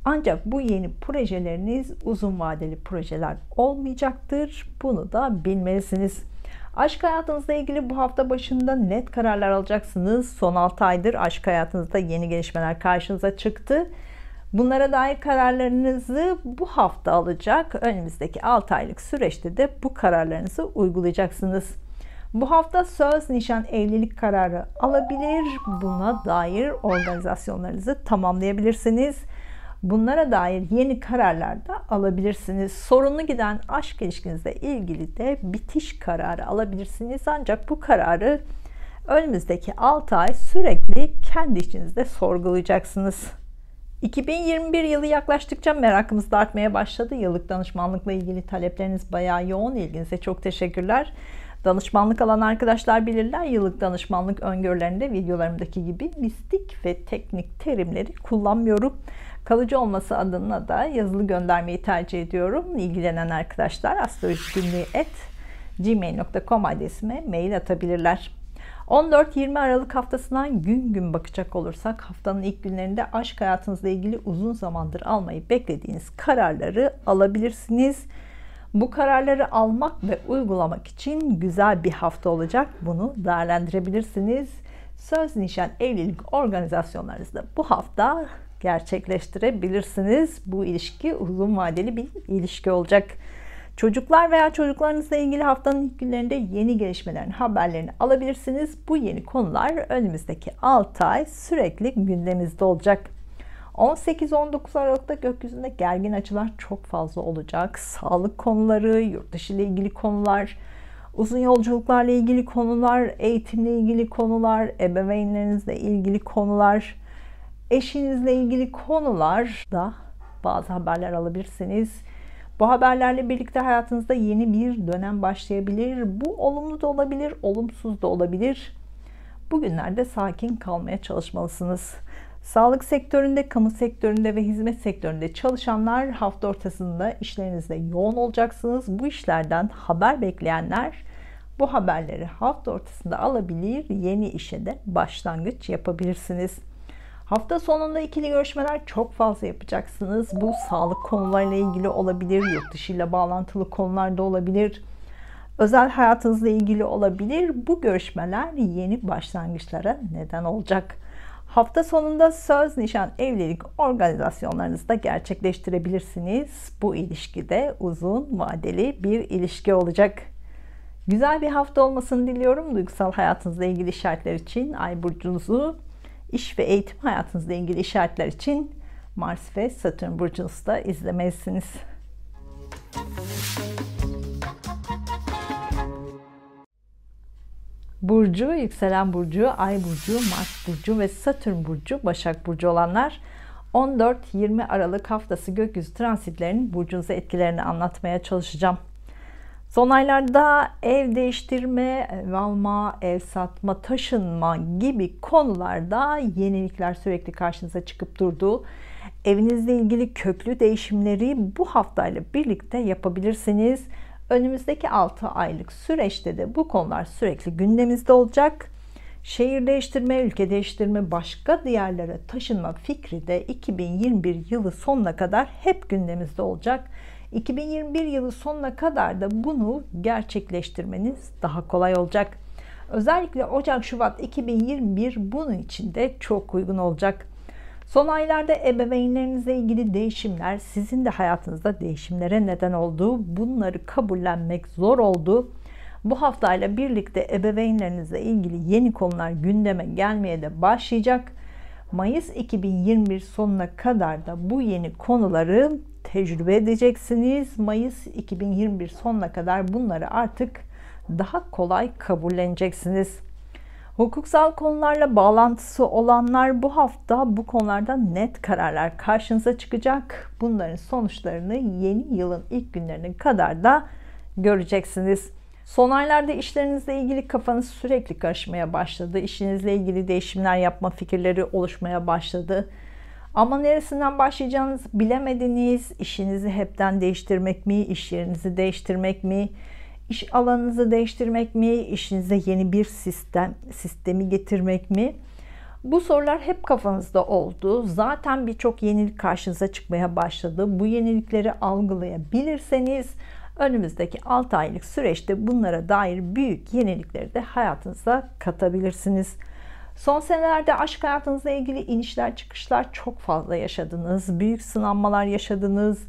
Ancak bu yeni projeleriniz uzun vadeli projeler olmayacaktır. Bunu da bilmelisiniz. Aşk hayatınızla ilgili bu hafta başında net kararlar alacaksınız. Son 6 aydır aşk hayatınızda yeni gelişmeler karşınıza çıktı. Bunlara dair kararlarınızı bu hafta alacak. Önümüzdeki 6 aylık süreçte de bu kararlarınızı uygulayacaksınız. Bu hafta söz, nişan, evlilik kararı alabilir. Buna dair organizasyonlarınızı tamamlayabilirsiniz. Bunlara dair yeni kararlar da alabilirsiniz. Sorunlu giden aşk ilişkinizle ilgili de bitiş kararı alabilirsiniz. Ancak bu kararı önümüzdeki 6 ay sürekli kendi içinizde sorgulayacaksınız. 2021 yılı yaklaştıkça merakımız da artmaya başladı. Yıllık danışmanlıkla ilgili talepleriniz bayağı yoğun. İlginize çok teşekkürler. Danışmanlık alan arkadaşlar bilirler. Yıllık danışmanlık öngörülerinde videolarımdaki gibi mistik ve teknik terimleri kullanmıyorum. Kalıcı olması adına da yazılı göndermeyi tercih ediyorum. İlgilenen arkadaşlar astrolojigünlüğü@gmail.com adresime mail atabilirler. 14-20 Aralık haftasına gün gün bakacak olursak haftanın ilk günlerinde aşk hayatınızla ilgili uzun zamandır almayı beklediğiniz kararları alabilirsiniz. Bu kararları almak ve uygulamak için güzel bir hafta olacak. Bunu değerlendirebilirsiniz. Söz, nişan, evlilik organizasyonlarınızı da bu hafta gerçekleştirebilirsiniz. Bu ilişki uzun vadeli bir ilişki olacak. Çocuklar veya çocuklarınızla ilgili haftanın ilk günlerinde yeni gelişmelerin haberlerini alabilirsiniz. Bu yeni konular önümüzdeki 6 ay sürekli gündeminizde olacak. 18-19 Aralık'ta gökyüzünde gergin açılar çok fazla olacak. Sağlık konuları, yurt dışı ile ilgili konular, uzun yolculuklarla ilgili konular, eğitimle ilgili konular, ebeveynlerinizle ilgili konular, eşinizle ilgili konularda bazı haberler alabilirsiniz. Bu haberlerle birlikte hayatınızda yeni bir dönem başlayabilir. Bu olumlu da olabilir, olumsuz da olabilir. Bugünlerde sakin kalmaya çalışmalısınız. Sağlık sektöründe, kamu sektöründe ve hizmet sektöründe çalışanlar hafta ortasında işlerinizde yoğun olacaksınız. Bu işlerden haber bekleyenler bu haberleri hafta ortasında alabilir, yeni işe de başlangıç yapabilirsiniz. Hafta sonunda ikili görüşmeler çok fazla yapacaksınız. Bu sağlık konularıyla ilgili olabilir, yurt dışı ile bağlantılı konularda olabilir, özel hayatınızla ilgili olabilir. Bu görüşmeler yeni başlangıçlara neden olacak. Hafta sonunda söz, nişan, evlilik organizasyonlarınızı da gerçekleştirebilirsiniz. Bu ilişkide uzun vadeli bir ilişki olacak. Güzel bir hafta olmasını diliyorum. Duygusal hayatınızla ilgili işaretler için Ay burcunuzu, iş ve eğitim hayatınızla ilgili işaretler için Mars ve Satürn burcunuzu da izlemelisiniz. Burcu, yükselen burcu, ay burcu, Mars burcu ve Satürn burcu, Başak burcu olanlar 14-20 Aralık haftası gökyüzü transitlerinin burcunuza etkilerini anlatmaya çalışacağım. Son aylarda ev değiştirme, ev alma, ev satma, taşınma gibi konularda yenilikler sürekli karşınıza çıkıp durdu. Evinizle ilgili köklü değişimleri bu haftayla birlikte yapabilirsiniz. Önümüzdeki 6 aylık süreçte de bu konular sürekli gündemimizde olacak. Şehir değiştirme, ülke değiştirme, başka diyarlara taşınma fikri de 2021 yılı sonuna kadar hep gündemimizde olacak. 2021 yılı sonuna kadar da bunu gerçekleştirmeniz daha kolay olacak. Özellikle Ocak-Şubat 2021 bunun için de çok uygun olacak. Son aylarda ebeveynlerinizle ilgili değişimler sizin de hayatınızda değişimlere neden oldu. Bunları kabullenmek zor oldu. Bu haftayla birlikte ebeveynlerinizle ilgili yeni konular gündeme gelmeye de başlayacak. Mayıs 2021 sonuna kadar da bu yeni konuları tecrübe edeceksiniz. Mayıs 2021 sonuna kadar bunları artık daha kolay kabulleneceksiniz. Hukuksal konularla bağlantısı olanlar bu hafta bu konularda net kararlar karşınıza çıkacak. Bunların sonuçlarını yeni yılın ilk günlerine kadar da göreceksiniz. Son aylarda işlerinizle ilgili kafanız sürekli karışmaya başladı. İşinizle ilgili değişimler yapma fikirleri oluşmaya başladı. Ama neresinden başlayacağınızı bilemediniz. İşinizi hepten değiştirmek mi, iş yerinizi değiştirmek mi, iş alanınızı değiştirmek mi, işinize yeni bir sistemi getirmek mi? Bu sorular hep kafanızda oldu. Zaten birçok yenilik karşınıza çıkmaya başladı. Bu yenilikleri algılayabilirseniz önümüzdeki 6 aylık süreçte bunlara dair büyük yenilikleri de hayatınıza katabilirsiniz. Son senelerde aşk hayatınızla ilgili inişler çıkışlar çok fazla yaşadınız. Büyük sınanmalar yaşadınız.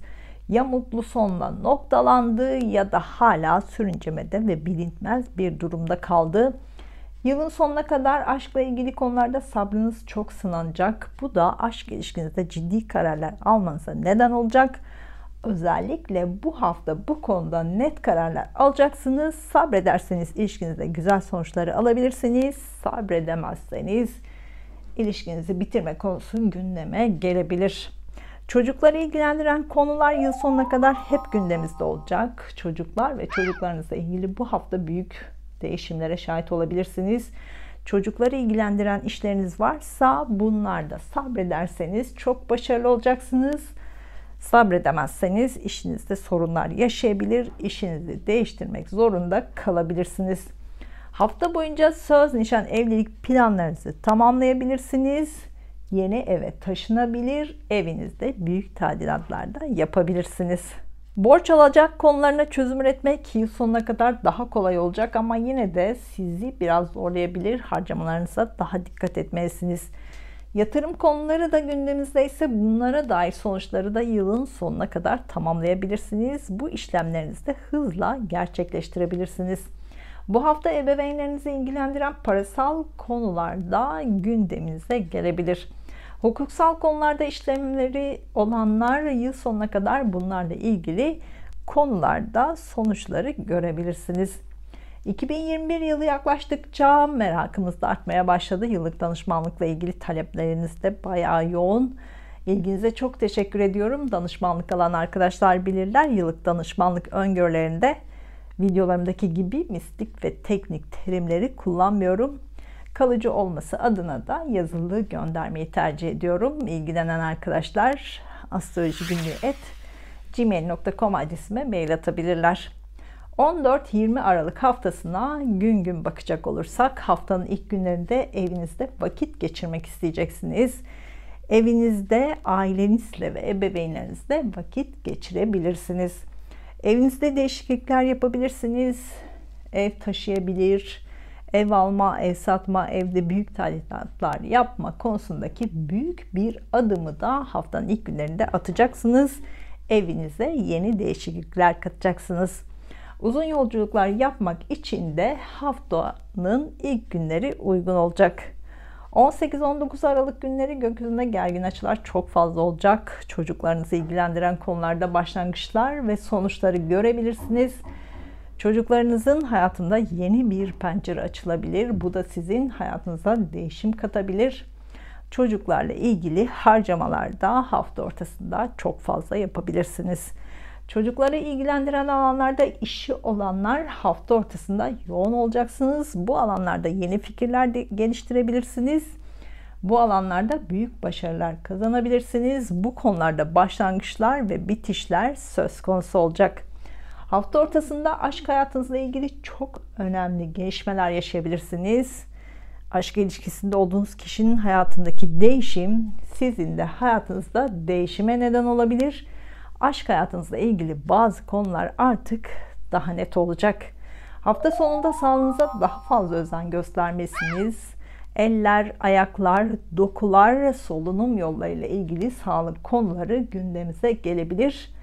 Ya mutlu sonla noktalandı ya da hala sürüncemede ve bilinmez bir durumda kaldı. Yılın sonuna kadar aşkla ilgili konularda sabrınız çok sınanacak. Bu da aşk ilişkinizde ciddi kararlar almanıza neden olacak. Özellikle bu hafta bu konuda net kararlar alacaksınız. Sabrederseniz ilişkinizde güzel sonuçları alabilirsiniz. Sabredemezseniz ilişkinizi bitirme konusu gündeme gelebilir. Çocukları ilgilendiren konular yıl sonuna kadar hep gündemimizde olacak. Çocuklar ve çocuklarınızla ilgili bu hafta büyük değişimlere şahit olabilirsiniz. Çocukları ilgilendiren işleriniz varsa bunlarda sabrederseniz çok başarılı olacaksınız. Sabredemezseniz işinizde sorunlar yaşayabilir, işinizi değiştirmek zorunda kalabilirsiniz. Hafta boyunca söz, nişan, evlilik planlarınızı tamamlayabilirsiniz. Yeni eve taşınabilir, evinizde büyük tadilatlar da yapabilirsiniz. Borç alacak konularına çözüm üretmek yıl sonuna kadar daha kolay olacak ama yine de sizi biraz zorlayabilir. Harcamalarınıza daha dikkat etmelisiniz. Yatırım konuları da gündemimizde ise bunlara dair sonuçları da yılın sonuna kadar tamamlayabilirsiniz. Bu işlemlerinizi de hızla gerçekleştirebilirsiniz. Bu hafta ebeveynlerinizi ilgilendiren parasal konularda gündeminize gelebilir. Hukuksal konularda işlemleri olanlar yıl sonuna kadar bunlarla ilgili konularda sonuçları görebilirsiniz. 2021 yılı yaklaştıkça merakımız da artmaya başladı. Yıllık danışmanlıkla ilgili talepleriniz de bayağı yoğun. İlginize çok teşekkür ediyorum. Danışmanlık alan arkadaşlar bilirler. Yıllık danışmanlık öngörülerinde videolarımdaki gibi mistik ve teknik terimleri kullanmıyorum. Kalıcı olması adına da yazılı göndermeyi tercih ediyorum. İlgilenen arkadaşlar astrolojigünlüğü@gmail.com adresime mail atabilirler. 14-20 Aralık haftasına gün gün bakacak olursak haftanın ilk günlerinde evinizde vakit geçirmek isteyeceksiniz. Evinizde ailenizle ve ebeveynlerinizle vakit geçirebilirsiniz. Evinizde değişiklikler yapabilirsiniz. Ev taşıyabilir, ev alma, ev satma, evde büyük tadilatlar yapma konusundaki büyük bir adımı da haftanın ilk günlerinde atacaksınız. Evinize yeni değişiklikler katacaksınız. Uzun yolculuklar yapmak için de haftanın ilk günleri uygun olacak. 18-19 Aralık günleri gökyüzünde gergin açılar çok fazla olacak. Çocuklarınızı ilgilendiren konularda başlangıçlar ve sonuçları görebilirsiniz. Çocuklarınızın hayatında yeni bir pencere açılabilir. Bu da sizin hayatınıza değişim katabilir. Çocuklarla ilgili harcamalarda hafta ortasında çok fazla yapabilirsiniz. Çocukları ilgilendiren alanlarda işi olanlar hafta ortasında yoğun olacaksınız. Bu alanlarda yeni fikirler de geliştirebilirsiniz. Bu alanlarda büyük başarılar kazanabilirsiniz. Bu konularda başlangıçlar ve bitişler söz konusu olacak. Hafta ortasında aşk hayatınızla ilgili çok önemli gelişmeler yaşayabilirsiniz. Aşk ilişkisinde olduğunuz kişinin hayatındaki değişim sizin de hayatınızda değişime neden olabilir. Aşk hayatınızla ilgili bazı konular artık daha net olacak. Hafta sonunda sağlığınıza daha fazla özen göstermelisiniz. Eller, ayaklar, dokular, solunum yollarıyla ilgili sağlık konuları gündemimize gelebilir.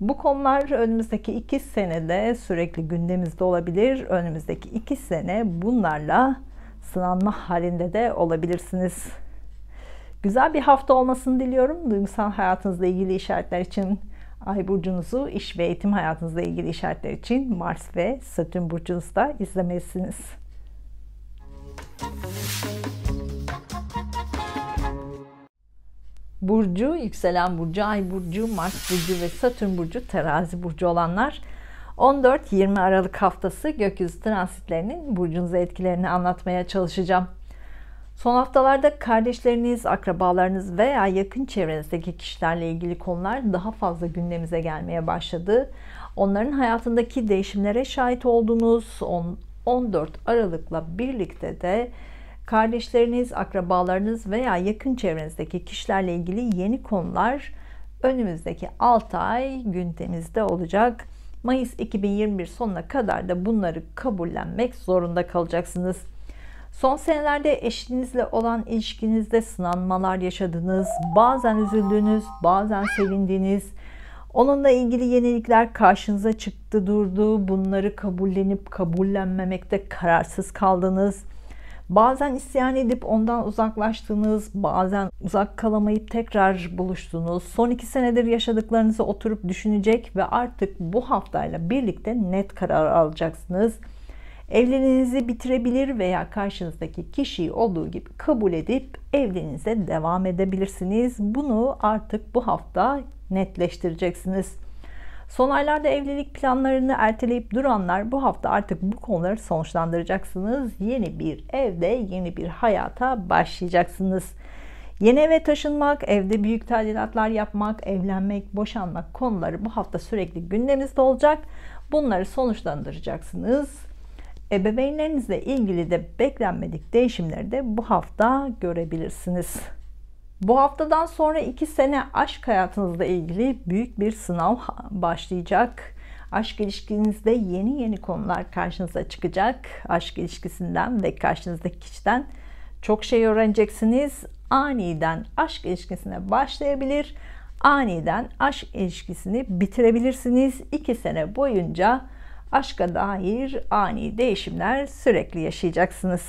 Bu konular önümüzdeki 2 senede sürekli gündemimizde olabilir. Önümüzdeki 2 sene bunlarla sınanma halinde de olabilirsiniz. Güzel bir hafta olmasını diliyorum. Duygusal hayatınızla ilgili işaretler için Ay burcunuzu, iş ve eğitim hayatınızla ilgili işaretler için Mars ve Satürn burcunuzda izlemelisiniz. Burcu, yükselen burcu, ay burcu, Mars burcu ve Satürn burcu, terazi burcu olanlar 14-20 Aralık haftası gökyüzü transitlerinin burcunuza etkilerini anlatmaya çalışacağım. Son haftalarda kardeşleriniz, akrabalarınız veya yakın çevrenizdeki kişilerle ilgili konular daha fazla gündemimize gelmeye başladı. Onların hayatındaki değişimlere şahit oldunuz. 14 Aralık'la birlikte de kardeşleriniz, akrabalarınız veya yakın çevrenizdeki kişilerle ilgili yeni konular önümüzdeki 6 ay gündemimizde olacak. Mayıs 2021 sonuna kadar da bunları kabullenmek zorunda kalacaksınız. Son senelerde eşinizle olan ilişkinizde sınanmalar yaşadınız. Bazen üzüldünüz, bazen sevindiniz. Onunla ilgili yenilikler karşınıza çıktı durdu. Bunları kabullenip kabullenmemekte kararsız kaldınız. Bazen isyan edip ondan uzaklaştınız. Bazen uzak kalamayıp tekrar buluştunuz. Son 2 senedir yaşadıklarınızı oturup düşünecek ve artık bu haftayla birlikte net karar alacaksınız. Evliliğinizi bitirebilir veya karşınızdaki kişiyi olduğu gibi kabul edip evliliğinize devam edebilirsiniz. Bunu artık bu hafta netleştireceksiniz. Son aylarda evlilik planlarını erteleyip duranlar bu hafta artık bu konuları sonuçlandıracaksınız. Yeni bir evde, yeni bir hayata başlayacaksınız. Yeni eve taşınmak, evde büyük tadilatlar yapmak, evlenmek, boşanmak konuları bu hafta sürekli gündeminizde olacak. Bunları sonuçlandıracaksınız. Ebeveynlerinizle ilgili de beklenmedik değişimleri de bu hafta görebilirsiniz. Bu haftadan sonra 2 sene aşk hayatınızla ilgili büyük bir sınav başlayacak. Aşk ilişkinizde yeni konular karşınıza çıkacak. Aşk ilişkisinden ve karşınızdaki kişiden çok şey öğreneceksiniz. Aniden aşk ilişkisine başlayabilir. Aniden aşk ilişkisini bitirebilirsiniz. 2 sene boyunca aşka dair ani değişimler sürekli yaşayacaksınız.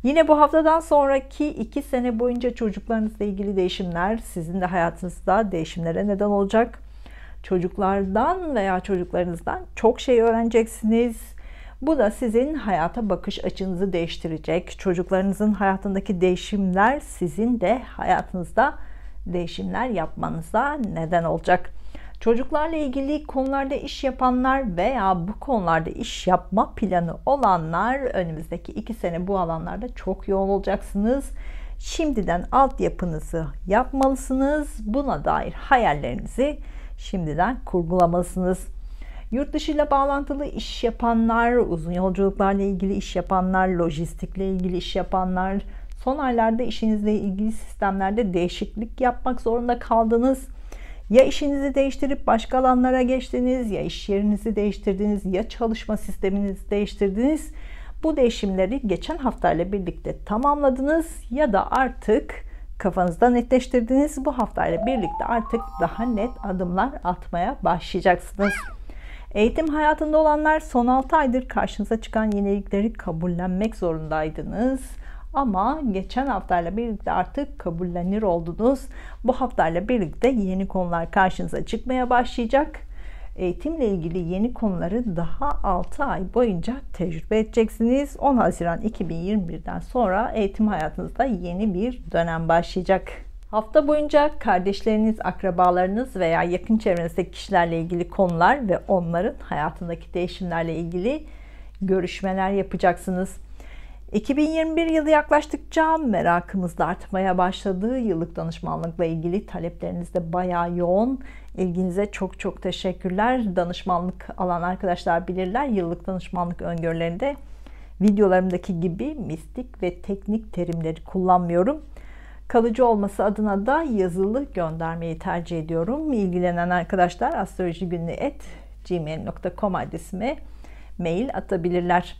Yine bu haftadan sonraki 2 sene boyunca çocuklarınızla ilgili değişimler sizin de hayatınızda değişimlere neden olacak. Çocuklardan veya çocuklarınızdan çok şey öğreneceksiniz. Bu da sizin hayata bakış açınızı değiştirecek. Çocuklarınızın hayatındaki değişimler sizin de hayatınızda değişimler yapmanıza neden olacak. Çocuklarla ilgili konularda iş yapanlar veya bu konularda iş yapma planı olanlar önümüzdeki 2 sene bu alanlarda çok yoğun olacaksınız. Şimdiden altyapınızı yapmalısınız. Buna dair hayallerinizi şimdiden kurgulamalısınız. Yurt dışıyla bağlantılı iş yapanlar, uzun yolculuklarla ilgili iş yapanlar, lojistikle ilgili iş yapanlar, son aylarda işinizle ilgili sistemlerde değişiklik yapmak zorunda kaldınız. Ya işinizi değiştirip başka alanlara geçtiniz, ya iş yerinizi değiştirdiniz, ya çalışma sisteminizi değiştirdiniz. Bu değişimleri geçen haftayla birlikte tamamladınız ya da artık kafanızda netleştirdiniz. Bu haftayla birlikte artık daha net adımlar atmaya başlayacaksınız. Eğitim hayatında olanlar son 6 aydır karşınıza çıkan yenilikleri kabullenmek zorundaydınız. Ama geçen haftayla birlikte artık kabullenir oldunuz. Bu haftayla birlikte yeni konular karşınıza çıkmaya başlayacak. Eğitimle ilgili yeni konuları daha 6 ay boyunca tecrübe edeceksiniz. 10 Haziran 2021'den sonra eğitim hayatınızda yeni bir dönem başlayacak. Hafta boyunca kardeşleriniz, akrabalarınız veya yakın çevrenizdeki kişilerle ilgili konular ve onların hayatındaki değişimlerle ilgili görüşmeler yapacaksınız. 2021 yılı yaklaştıkça merakımız da artmaya başladı. Yıllık danışmanlıkla ilgili talepleriniz de bayağı yoğun. İlginize çok çok teşekkürler. Danışmanlık alan arkadaşlar bilirler. Yıllık danışmanlık öngörülerinde videolarımdaki gibi mistik ve teknik terimleri kullanmıyorum. Kalıcı olması adına da yazılı göndermeyi tercih ediyorum. İlgilenen arkadaşlar astrolojigünlüğü@gmail.com adresime mail atabilirler.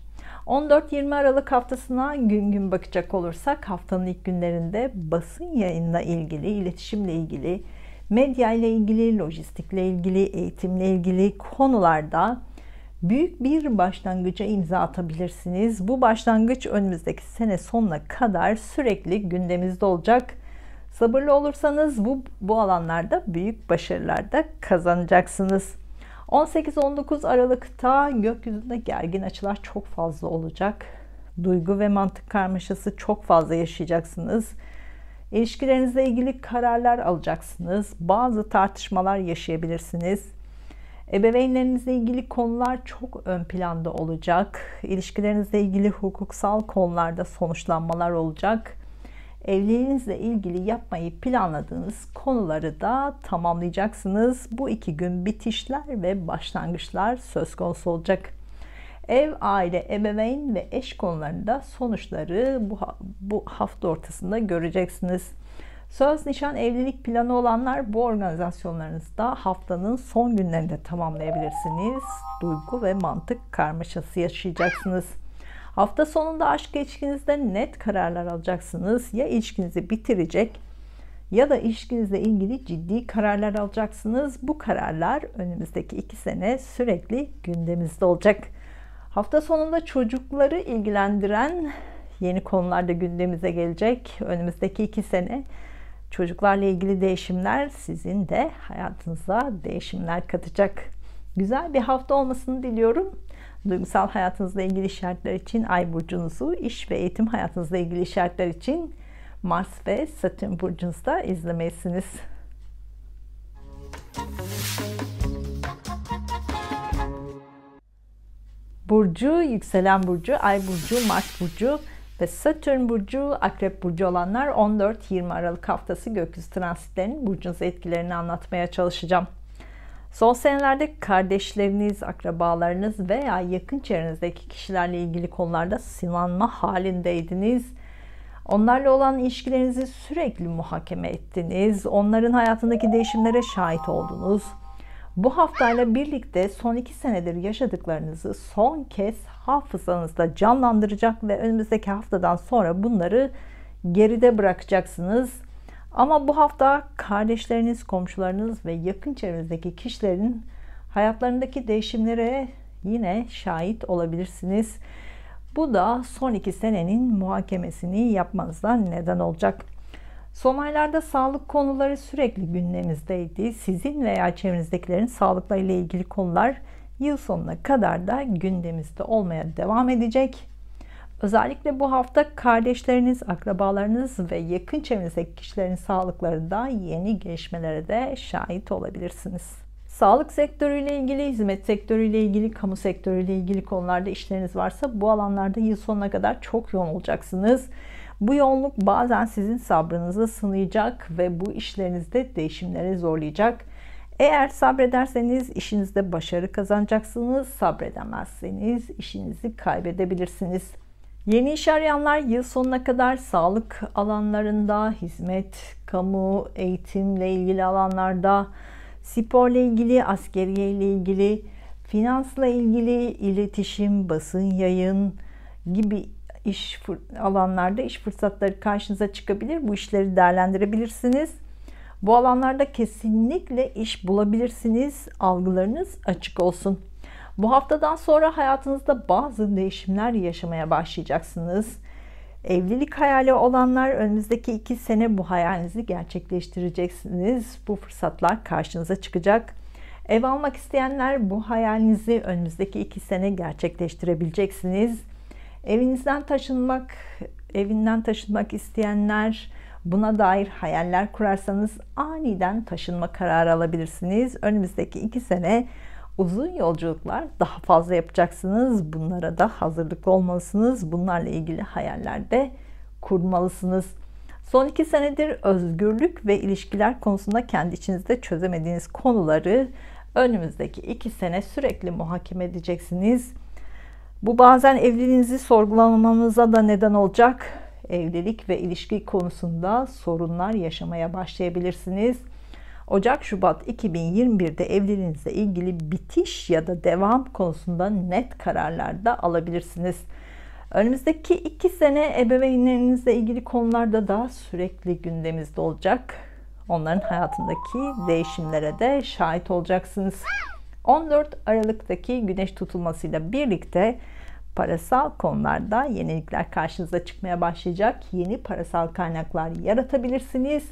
14-20 Aralık haftasına gün gün bakacak olursak haftanın ilk günlerinde basın yayınla ilgili, iletişimle ilgili, medya ile ilgili, lojistikle ilgili, eğitimle ilgili konularda büyük bir başlangıca imza atabilirsiniz. Bu başlangıç önümüzdeki sene sonuna kadar sürekli gündemimizde olacak. Sabırlı olursanız bu alanlarda büyük başarılar da kazanacaksınız. 18-19 Aralık'ta gökyüzünde gergin açılar çok fazla olacak. Duygu ve mantık karmaşası çok fazla yaşayacaksınız. İlişkilerinizle ilgili kararlar alacaksınız. Bazı tartışmalar yaşayabilirsiniz. Ebeveynlerinizle ilgili konular çok ön planda olacak. İlişkilerinizle ilgili hukuksal konularda sonuçlanmalar olacak. Evliliğinizle ilgili yapmayı planladığınız konuları da tamamlayacaksınız. Bu 2 gün bitişler ve başlangıçlar söz konusu olacak. Ev, aile, ebeveyn ve eş konularında sonuçları bu hafta ortasında göreceksiniz. Söz, nişan, evlilik planı olanlar bu organizasyonlarınızda haftanın son günlerinde tamamlayabilirsiniz. Duygu ve mantık karmaşası yaşayacaksınız. Hafta sonunda aşk ilişkinizde net kararlar alacaksınız. Ya ilişkinizi bitirecek ya da ilişkinizle ilgili ciddi kararlar alacaksınız. Bu kararlar önümüzdeki 2 sene sürekli gündeminizde olacak. Hafta sonunda çocukları ilgilendiren yeni konular da gündemimize gelecek. Önümüzdeki 2 sene çocuklarla ilgili değişimler sizin de hayatınıza değişimler katacak. Güzel bir hafta olmasını diliyorum. Duygusal hayatınızla ilgili işaretler için Ay burcunuzu, iş ve eğitim hayatınızla ilgili işaretler için Mars ve Satürn burcunuzda izlemelisiniz. Burcu, yükselen burcu, Ay burcu, Mars burcu ve Satürn burcu, Akrep burcu olanlar 14-20 Aralık haftası gökyüzü transitlerinin burcunuza etkilerini anlatmaya çalışacağım. Son senelerde kardeşleriniz, akrabalarınız veya yakın çevrenizdeki kişilerle ilgili konularda sınanma halindeydiniz. Onlarla olan ilişkilerinizi sürekli muhakeme ettiniz. Onların hayatındaki değişimlere şahit oldunuz. Bu haftayla birlikte son 2 senedir yaşadıklarınızı son kez hafızanızda canlandıracak ve önümüzdeki haftadan sonra bunları geride bırakacaksınız. Ama bu hafta kardeşleriniz, komşularınız ve yakın çevrenizdeki kişilerin hayatlarındaki değişimlere yine şahit olabilirsiniz. Bu da son 2 senenin muhakemesini yapmanıza neden olacak. Son aylarda sağlık konuları sürekli gündemimizdeydi. Sizin veya çevrenizdekilerin sağlıkla ile ilgili konular yıl sonuna kadar da gündemimizde olmaya devam edecek. Özellikle bu hafta kardeşleriniz, akrabalarınız ve yakın çevrenizdeki kişilerin sağlıklarında yeni gelişmelere de şahit olabilirsiniz. Sağlık sektörüyle ilgili, hizmet sektörüyle ilgili, kamu sektörüyle ilgili konularda işleriniz varsa bu alanlarda yıl sonuna kadar çok yoğun olacaksınız. Bu yoğunluk bazen sizin sabrınızı sınayacak ve bu işlerinizde değişimleri zorlayacak. Eğer sabrederseniz işinizde başarı kazanacaksınız, sabredemezseniz işinizi kaybedebilirsiniz. Yeni iş arayanlar yıl sonuna kadar sağlık alanlarında, hizmet, kamu, eğitimle ilgili alanlarda, sporla ilgili, askeriye ile ilgili, finansla ilgili, iletişim, basın, yayın gibi alanlarda iş fırsatları karşınıza çıkabilir. Bu işleri değerlendirebilirsiniz. Bu alanlarda kesinlikle iş bulabilirsiniz. Algılarınız açık olsun. Bu haftadan sonra hayatınızda bazı değişimler yaşamaya başlayacaksınız. Evlilik hayali olanlar önümüzdeki 2 sene bu hayalinizi gerçekleştireceksiniz. Bu fırsatlar karşınıza çıkacak. Ev almak isteyenler bu hayalinizi önümüzdeki 2 sene gerçekleştirebileceksiniz. Evinden taşınmak isteyenler, buna dair hayaller kurarsanız aniden taşınma kararı alabilirsiniz. Önümüzdeki 2 sene uzun yolculuklar daha fazla yapacaksınız. Bunlara da hazırlıklı olmalısınız. Bunlarla ilgili hayaller de kurmalısınız. Son 2 senedir özgürlük ve ilişkiler konusunda kendi içinizde çözemediğiniz konuları önümüzdeki 2 sene sürekli muhakeme edeceksiniz. Bu bazen evliliğinizi sorgulamanıza da neden olacak. Evlilik ve ilişki konusunda sorunlar yaşamaya başlayabilirsiniz. Ocak-Şubat 2021'de evliliğinizle ilgili bitiş ya da devam konusunda net kararlar da alabilirsiniz. Önümüzdeki 2 sene ebeveynlerinizle ilgili konularda da sürekli gündeminizde olacak. Onların hayatındaki değişimlere de şahit olacaksınız. 14 Aralık'taki güneş tutulmasıyla birlikte parasal konularda yenilikler karşınıza çıkmaya başlayacak. Yeni parasal kaynaklar yaratabilirsiniz.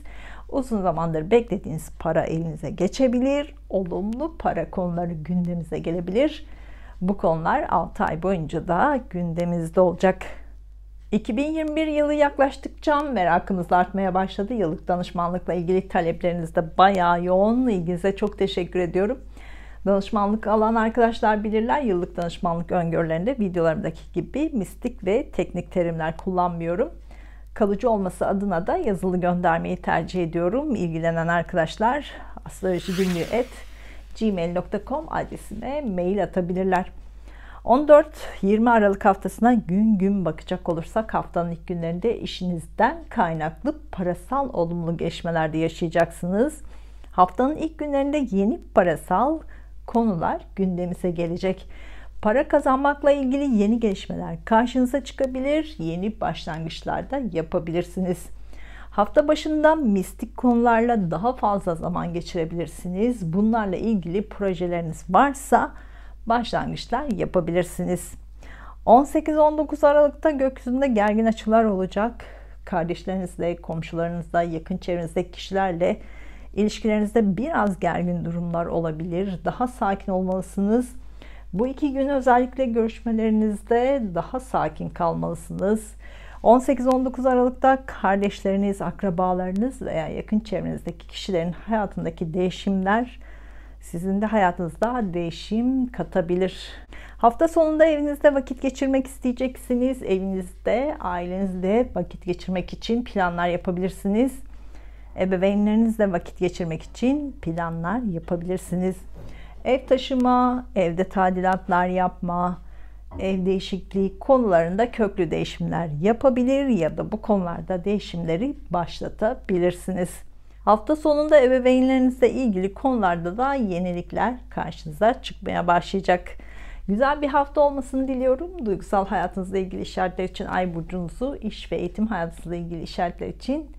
Uzun zamandır beklediğiniz para elinize geçebilir. Olumlu para konuları gündemimize gelebilir. Bu konular 6 ay boyunca da gündemimizde olacak. 2021 yılı yaklaştıkça merakımız artmaya başladı. Yıllık danışmanlıkla ilgili talepleriniz de bayağı yoğun. İlginize çok teşekkür ediyorum. Danışmanlık alan arkadaşlar bilirler. Yıllık danışmanlık öngörülerinde videolarımdaki gibi mistik ve teknik terimler kullanmıyorum. Kalıcı olması adına da yazılı göndermeyi tercih ediyorum. İlgilenen arkadaşlar astrolojigünlüğü@gmail.com adresine mail atabilirler. 14-20 Aralık haftasına gün gün bakacak olursak haftanın ilk günlerinde işinizden kaynaklı parasal olumlu gelişmeler de yaşayacaksınız. Haftanın ilk günlerinde yeni parasal konular gündemimize gelecek. Para kazanmakla ilgili yeni gelişmeler karşınıza çıkabilir. Yeni başlangıçlar da yapabilirsiniz. Hafta başında mistik konularla daha fazla zaman geçirebilirsiniz. Bunlarla ilgili projeleriniz varsa başlangıçlar yapabilirsiniz. 18-19 Aralık'ta gökyüzünde gergin açılar olacak. Kardeşlerinizle, komşularınızla, yakın çevrenizdeki kişilerle ilişkilerinizde biraz gergin durumlar olabilir. Daha sakin olmalısınız. Bu 2 gün özellikle görüşmelerinizde daha sakin kalmalısınız. 18-19 Aralık'ta kardeşleriniz, akrabalarınız veya yakın çevrenizdeki kişilerin hayatındaki değişimler sizin de hayatınızda değişim katabilir. Hafta sonunda evinizde vakit geçirmek isteyeceksiniz. Evinizde, ailenizle vakit geçirmek için planlar yapabilirsiniz. Ebeveynlerinizle vakit geçirmek için planlar yapabilirsiniz. Ev taşıma, evde tadilatlar yapma, ev değişikliği konularında köklü değişimler yapabilir ya da bu konularda değişimleri başlatabilirsiniz. Hafta sonunda ebeveynlerinizle ilgili konularda da yenilikler karşınıza çıkmaya başlayacak. Güzel bir hafta olmasını diliyorum. Duygusal hayatınızla ilgili işaretler için Ay burcunuzu, iş ve eğitim hayatınızla ilgili işaretler için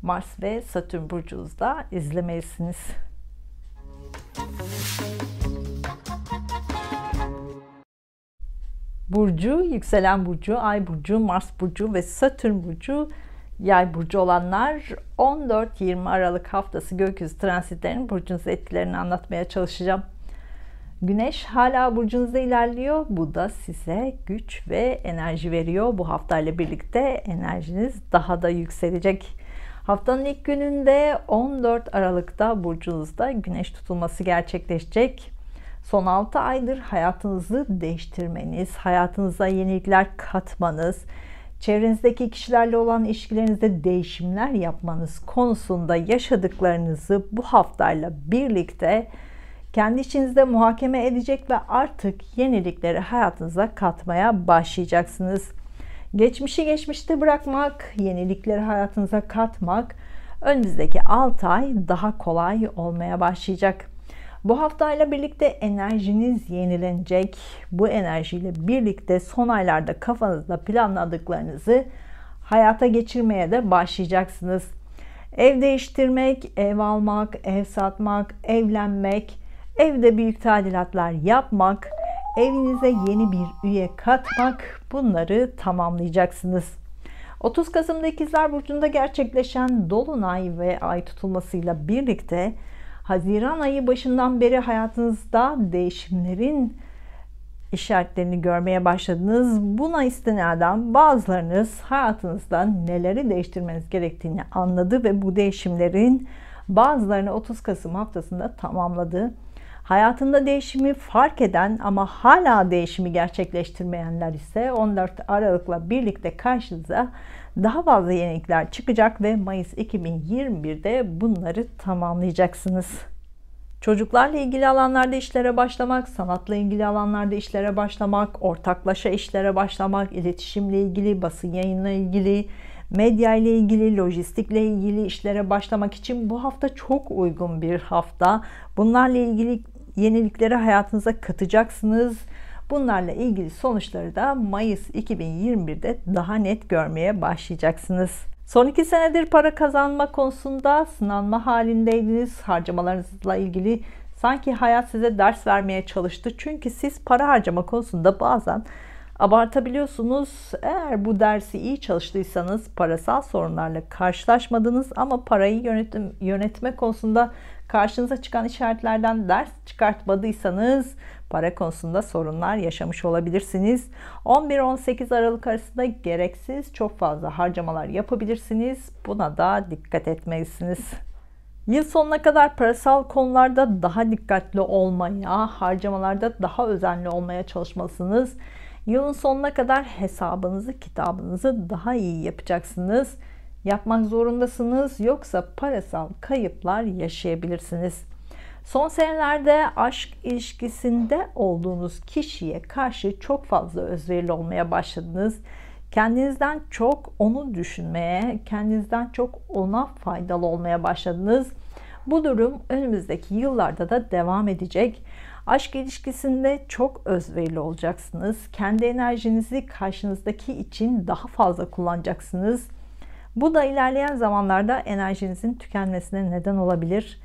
Mars ve Satürn burcunuzda izlemelisiniz. burcu, yükselen burcu, ay burcu, Mars burcu ve Satürn burcu, yay burcu olanlar 14-20 Aralık haftası gökyüzü transitlerinin burcunuz etkilerini anlatmaya çalışacağım. Güneş hala burcunuzda ilerliyor. Bu da size güç ve enerji veriyor. Bu haftayla birlikte enerjiniz daha da yükselecek. Haftanın ilk gününde 14 Aralık'ta burcunuzda güneş tutulması gerçekleşecek. Son 6 aydır hayatınızı değiştirmeniz, hayatınıza yenilikler katmanız, çevrenizdeki kişilerle olan ilişkilerinizde değişimler yapmanız konusunda yaşadıklarınızı bu haftayla birlikte kendi içinizde muhakeme edecek ve artık yenilikleri hayatınıza katmaya başlayacaksınız. Geçmişi geçmişte bırakmak, yenilikleri hayatınıza katmak önümüzdeki 6 ay daha kolay olmaya başlayacak. Bu haftayla birlikte enerjiniz yenilenecek. Bu enerjiyle birlikte son aylarda kafanızda planladıklarınızı hayata geçirmeye de başlayacaksınız. Ev değiştirmek, ev almak, ev satmak, evlenmek, evde büyük tadilatlar yapmak, evinize yeni bir üye katmak, bunları tamamlayacaksınız. 30 Kasım'da İkizler Burcu'nda gerçekleşen Dolunay ve Ay tutulmasıyla birlikte Haziran ayı başından beri hayatınızda değişimlerin işaretlerini görmeye başladınız. Buna istinaden bazılarınız hayatınızda neleri değiştirmeniz gerektiğini anladı ve bu değişimlerin bazılarını 30 Kasım haftasında tamamladı. Hayatında değişimi fark eden ama hala değişimi gerçekleştirmeyenler ise 14 Aralık'la birlikte karşınıza daha fazla yenilikler çıkacak ve Mayıs 2021'de bunları tamamlayacaksınız. Çocuklarla ilgili alanlarda işlere başlamak, sanatla ilgili alanlarda işlere başlamak, ortaklaşa işlere başlamak, iletişimle ilgili, basın yayınla ilgili, medya ile ilgili, lojistikle ilgili işlere başlamak için bu hafta çok uygun bir hafta. Bunlarla ilgili yenilikleri hayatınıza katacaksınız. Bunlarla ilgili sonuçları da Mayıs 2021'de daha net görmeye başlayacaksınız. Son 2 senedir para kazanma konusunda sınanma halindeydiniz. Harcamalarınızla ilgili sanki hayat size ders vermeye çalıştı. Çünkü siz para harcama konusunda bazen abartabiliyorsunuz. Eğer bu dersi iyi çalıştıysanız parasal sorunlarla karşılaşmadınız ama parayı yönetme konusunda karşınıza çıkan işaretlerden ders çıkartmadıysanız para konusunda sorunlar yaşamış olabilirsiniz. 11-18 Aralık arasında gereksiz çok fazla harcamalar yapabilirsiniz. Buna da dikkat etmelisiniz. Yıl sonuna kadar parasal konularda daha dikkatli olmaya, harcamalarda daha özenli olmaya çalışmalısınız. Yılın sonuna kadar hesabınızı, kitabınızı daha iyi yapacaksınız. Yapmak zorundasınız, yoksa parasal kayıplar yaşayabilirsiniz. Son senelerde aşk ilişkisinde olduğunuz kişiye karşı çok fazla özverili olmaya başladınız. Kendinizden çok onu düşünmeye, kendinizden çok ona faydalı olmaya başladınız. Bu durum önümüzdeki yıllarda da devam edecek. Aşk ilişkisinde çok özverili olacaksınız. Kendi enerjinizi karşınızdaki için daha fazla kullanacaksınız. Bu da ilerleyen zamanlarda enerjinizin tükenmesine neden olabilir.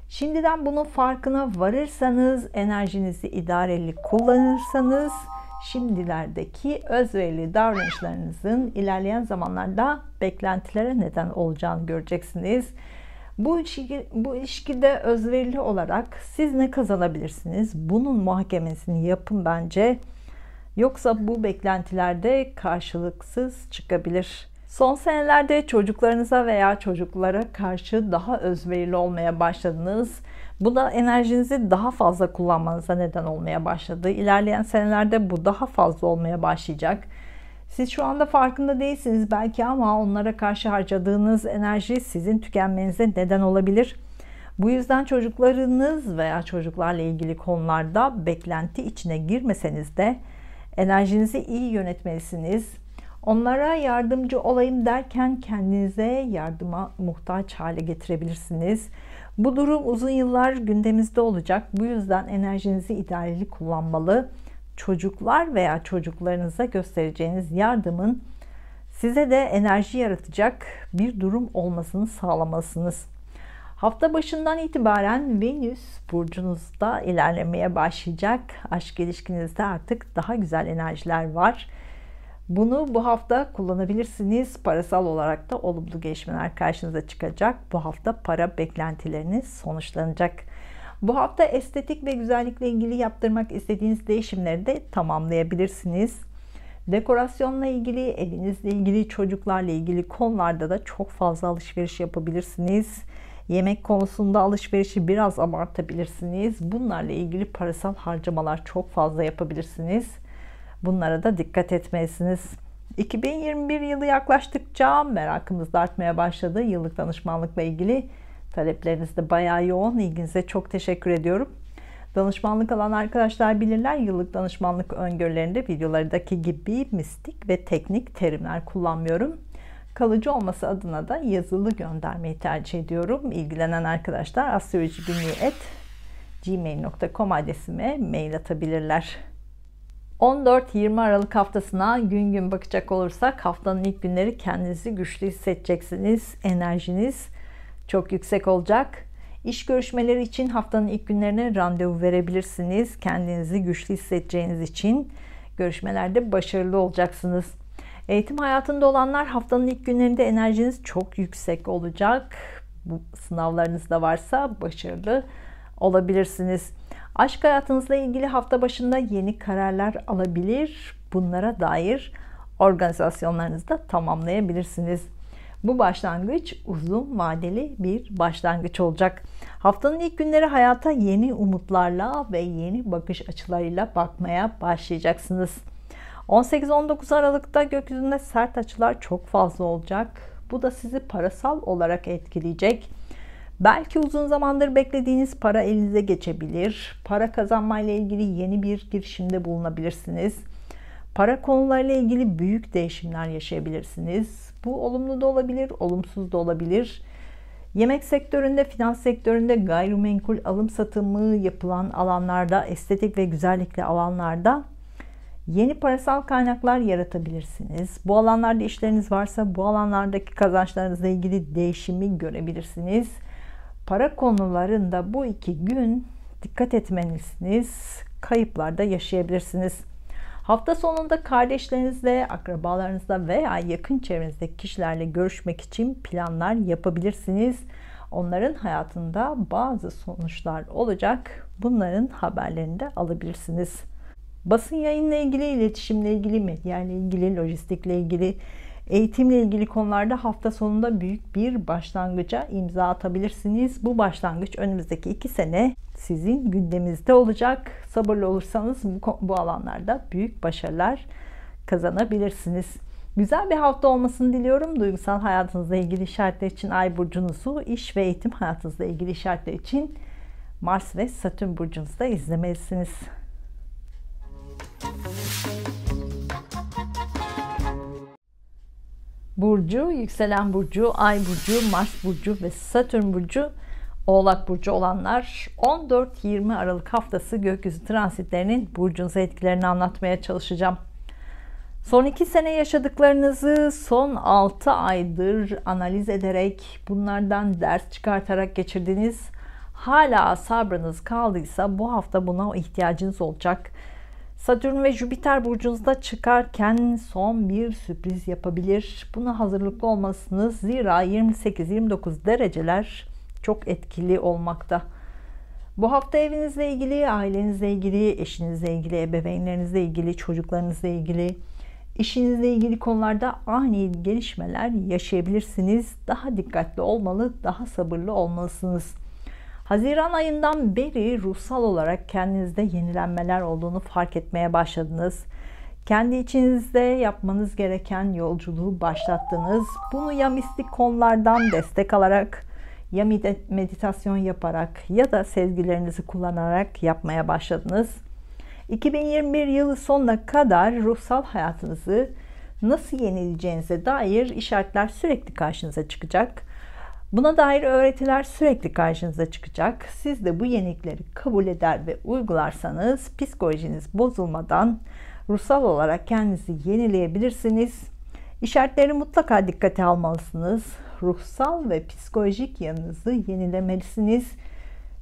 Şimdiden bunun farkına varırsanız, enerjinizi idareli kullanırsanız, şimdilerdeki özverili davranışlarınızın ilerleyen zamanlarda beklentilere neden olacağını göreceksiniz. Bu ilişkide özverili olarak siz ne kazanabilirsiniz? Bunun muhakemesini yapın bence. Yoksa bu beklentilerde karşılıksız çıkabilir. Son senelerde çocuklarınıza veya çocuklara karşı daha özverili olmaya başladınız. Bu da enerjinizi daha fazla kullanmanıza neden olmaya başladı. İlerleyen senelerde bu daha fazla olmaya başlayacak. Siz şu anda farkında değilsiniz belki ama onlara karşı harcadığınız enerji sizin tükenmenize neden olabilir. Bu yüzden çocuklarınız veya çocuklarla ilgili konularda beklenti içine girmeseniz de enerjinizi iyi yönetmelisiniz. Onlara yardımcı olayım derken kendinize yardıma muhtaç hale getirebilirsiniz. Bu durum uzun yıllar gündemimizde olacak. Bu yüzden enerjinizi idareli kullanmalı. Çocuklar veya çocuklarınıza göstereceğiniz yardımın size de enerji yaratacak bir durum olmasını sağlamalısınız. Hafta başından itibaren Venüs burcunuzda ilerlemeye başlayacak. Aşk ilişkinizde artık daha güzel enerjiler var. Bunu bu hafta kullanabilirsiniz. Parasal olarak da olumlu gelişmeler karşınıza çıkacak. Bu hafta para beklentileriniz sonuçlanacak. Bu hafta estetik ve güzellikle ilgili yaptırmak istediğiniz değişimleri de tamamlayabilirsiniz. Dekorasyonla ilgili, evinizle ilgili, çocuklarla ilgili konularda da çok fazla alışveriş yapabilirsiniz. Yemek konusunda alışverişi biraz abartabilirsiniz. Bunlarla ilgili parasal harcamalar çok fazla yapabilirsiniz. Bunlara da dikkat etmelisiniz. 2021 yılı yaklaştıkça merakımız da artmaya başladı. Yıllık danışmanlıkla ilgili talepleriniz de bayağı yoğun. İlginize çok teşekkür ediyorum. Danışmanlık alan arkadaşlar bilirler. Yıllık danışmanlık öngörülerinde videolardaki gibi mistik ve teknik terimler kullanmıyorum. Kalıcı olması adına da yazılı göndermeyi tercih ediyorum. İlgilenen arkadaşlar astrolojibinliği@gmail.com adresime mail atabilirler. 14-20 Aralık haftasına gün gün bakacak olursak haftanın ilk günleri kendinizi güçlü hissedeceksiniz. Enerjiniz çok yüksek olacak. İş görüşmeleri için haftanın ilk günlerine randevu verebilirsiniz. Kendinizi güçlü hissedeceğiniz için görüşmelerde başarılı olacaksınız. Eğitim hayatında olanlar haftanın ilk günlerinde enerjiniz çok yüksek olacak. Bu sınavlarınız da varsa başarılı olabilirsiniz. Aşk hayatınızla ilgili hafta başında yeni kararlar alabilir. Bunlara dair organizasyonlarınızı da tamamlayabilirsiniz. Bu başlangıç uzun vadeli bir başlangıç olacak. Haftanın ilk günleri hayata yeni umutlarla ve yeni bakış açılarıyla bakmaya başlayacaksınız. 18-19 Aralık'ta gökyüzünde sert açılar çok fazla olacak. Bu da sizi parasal olarak etkileyecek. Belki uzun zamandır beklediğiniz para elinize geçebilir. Para kazanmayla ilgili yeni bir girişimde bulunabilirsiniz. Para konularıyla ilgili büyük değişimler yaşayabilirsiniz. Bu olumlu da olabilir, olumsuz da olabilir. Yemek sektöründe, finans sektöründe, gayrimenkul alım satımı yapılan alanlarda, estetik ve güzellikli alanlarda yeni parasal kaynaklar yaratabilirsiniz. Bu alanlarda işleriniz varsa bu alanlardaki kazançlarınızla ilgili değişimi görebilirsiniz. Para konularında bu 2 gün dikkat etmelisiniz. Kayıplarda yaşayabilirsiniz. Hafta sonunda kardeşlerinizle, akrabalarınızla veya yakın çevrenizdeki kişilerle görüşmek için planlar yapabilirsiniz. Onların hayatında bazı sonuçlar olacak. Bunların haberlerini de alabilirsiniz. Basın yayınla ilgili, iletişimle ilgili, medya ile ilgili, lojistikle ilgili, eğitimle ilgili konularda hafta sonunda büyük bir başlangıca imza atabilirsiniz. Bu başlangıç önümüzdeki 2 sene sizin gündeminizde olacak. Sabırlı olursanız bu alanlarda büyük başarılar kazanabilirsiniz. Güzel bir hafta olmasını diliyorum. Duygusal hayatınızla ilgili işaretler için Ay burcunuzu, iş ve eğitim hayatınızla ilgili işaretler için Mars ve Satürn burcunuzu da izlemelisiniz. Burcu, yükselen burcu, Ay burcu, Mars burcu ve Satürn burcu, Oğlak burcu olanlar 14-20 Aralık haftası gökyüzü transitlerinin burcunuza etkilerini anlatmaya çalışacağım. Son 2 sene yaşadıklarınızı son 6 aydır analiz ederek, bunlardan ders çıkartarak geçirdiniz. Hala sabrınız kaldıysa bu hafta buna ihtiyacınız olacak. Satürn ve Jüpiter burcunuzda çıkarken son bir sürpriz yapabilir. Buna hazırlıklı olmalısınız. Zira 28-29 dereceler çok etkili olmakta. Bu hafta evinizle ilgili, ailenizle ilgili, eşinizle ilgili, ebeveynlerinizle ilgili, çocuklarınızla ilgili, işinizle ilgili konularda ani gelişmeler yaşayabilirsiniz. Daha dikkatli olmalı, daha sabırlı olmalısınız. Haziran ayından beri ruhsal olarak kendinizde yenilenmeler olduğunu fark etmeye başladınız. Kendi içinizde yapmanız gereken yolculuğu başlattınız. Bunu ya mistik konulardan destek alarak, ya meditasyon yaparak ya da sezgilerinizi kullanarak yapmaya başladınız. 2021 yılı sonuna kadar ruhsal hayatınızı nasıl yenileyeceğinize dair işaretler sürekli karşınıza çıkacak. Buna dair öğretiler sürekli karşınıza çıkacak. Siz de bu yenilikleri kabul eder ve uygularsanız psikolojiniz bozulmadan ruhsal olarak kendinizi yenileyebilirsiniz. İşaretleri mutlaka dikkate almalısınız. ruhsal ve psikolojik yanınızı yenilemelisiniz.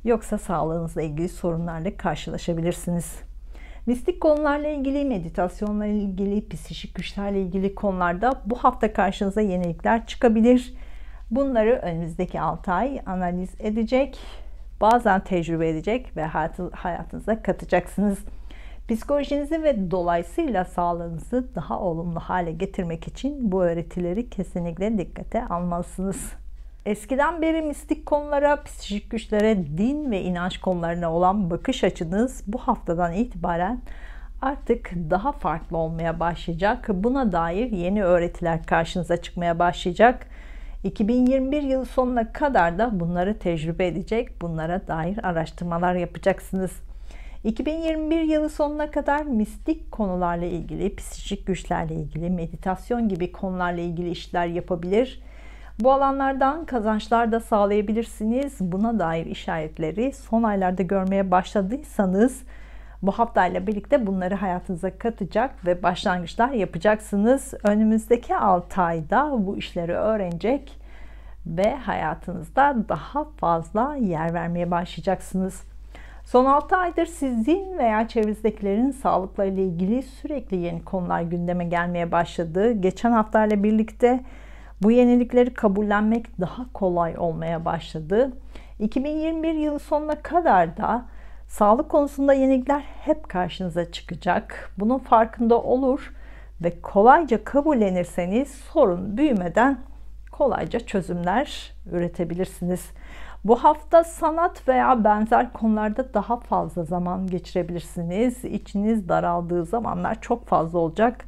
Yoksa sağlığınızla ilgili sorunlarla karşılaşabilirsiniz. Mistik konularla ilgili, meditasyonla ilgili, psikik güçlerle ilgili konularda bu hafta karşınıza yenilikler çıkabilir. Bunları önümüzdeki 6 ay analiz edecek, bazen tecrübe edecek ve hayatınıza katacaksınız. Psikolojinizi ve dolayısıyla sağlığınızı daha olumlu hale getirmek için bu öğretileri kesinlikle dikkate almalısınız. Eskiden beri mistik konulara, psikik güçlere, din ve inanç konularına olan bakış açınız bu haftadan itibaren artık daha farklı olmaya başlayacak. Buna dair yeni öğretiler karşınıza çıkmaya başlayacak. 2021 yılı sonuna kadar da bunları tecrübe edecek, bunlara dair araştırmalar yapacaksınız. 2021 yılı sonuna kadar mistik konularla ilgili, psikik güçlerle ilgili, meditasyon gibi konularla ilgili işler yapabilir. Bu alanlardan kazançlar da sağlayabilirsiniz. Buna dair işaretleri son aylarda görmeye başladıysanız bu haftayla birlikte bunları hayatınıza katacak ve başlangıçlar yapacaksınız. Önümüzdeki 6 ayda bu işleri öğrenecek ve hayatınızda daha fazla yer vermeye başlayacaksınız. Son 6 aydır sizin veya çevrenizdekilerin sağlıklarıyla ilgili sürekli yeni konular gündeme gelmeye başladı. Geçen haftayla birlikte bu yenilikleri kabullenmek daha kolay olmaya başladı. 2021 yılı sonuna kadar da sağlık konusunda yenilikler hep karşınıza çıkacak. Bunun farkında olur ve kolayca kabullenirseniz sorun büyümeden kolayca çözümler üretebilirsiniz. Bu hafta sanat veya benzer konularda daha fazla zaman geçirebilirsiniz. İçiniz daraldığı zamanlar çok fazla olacak.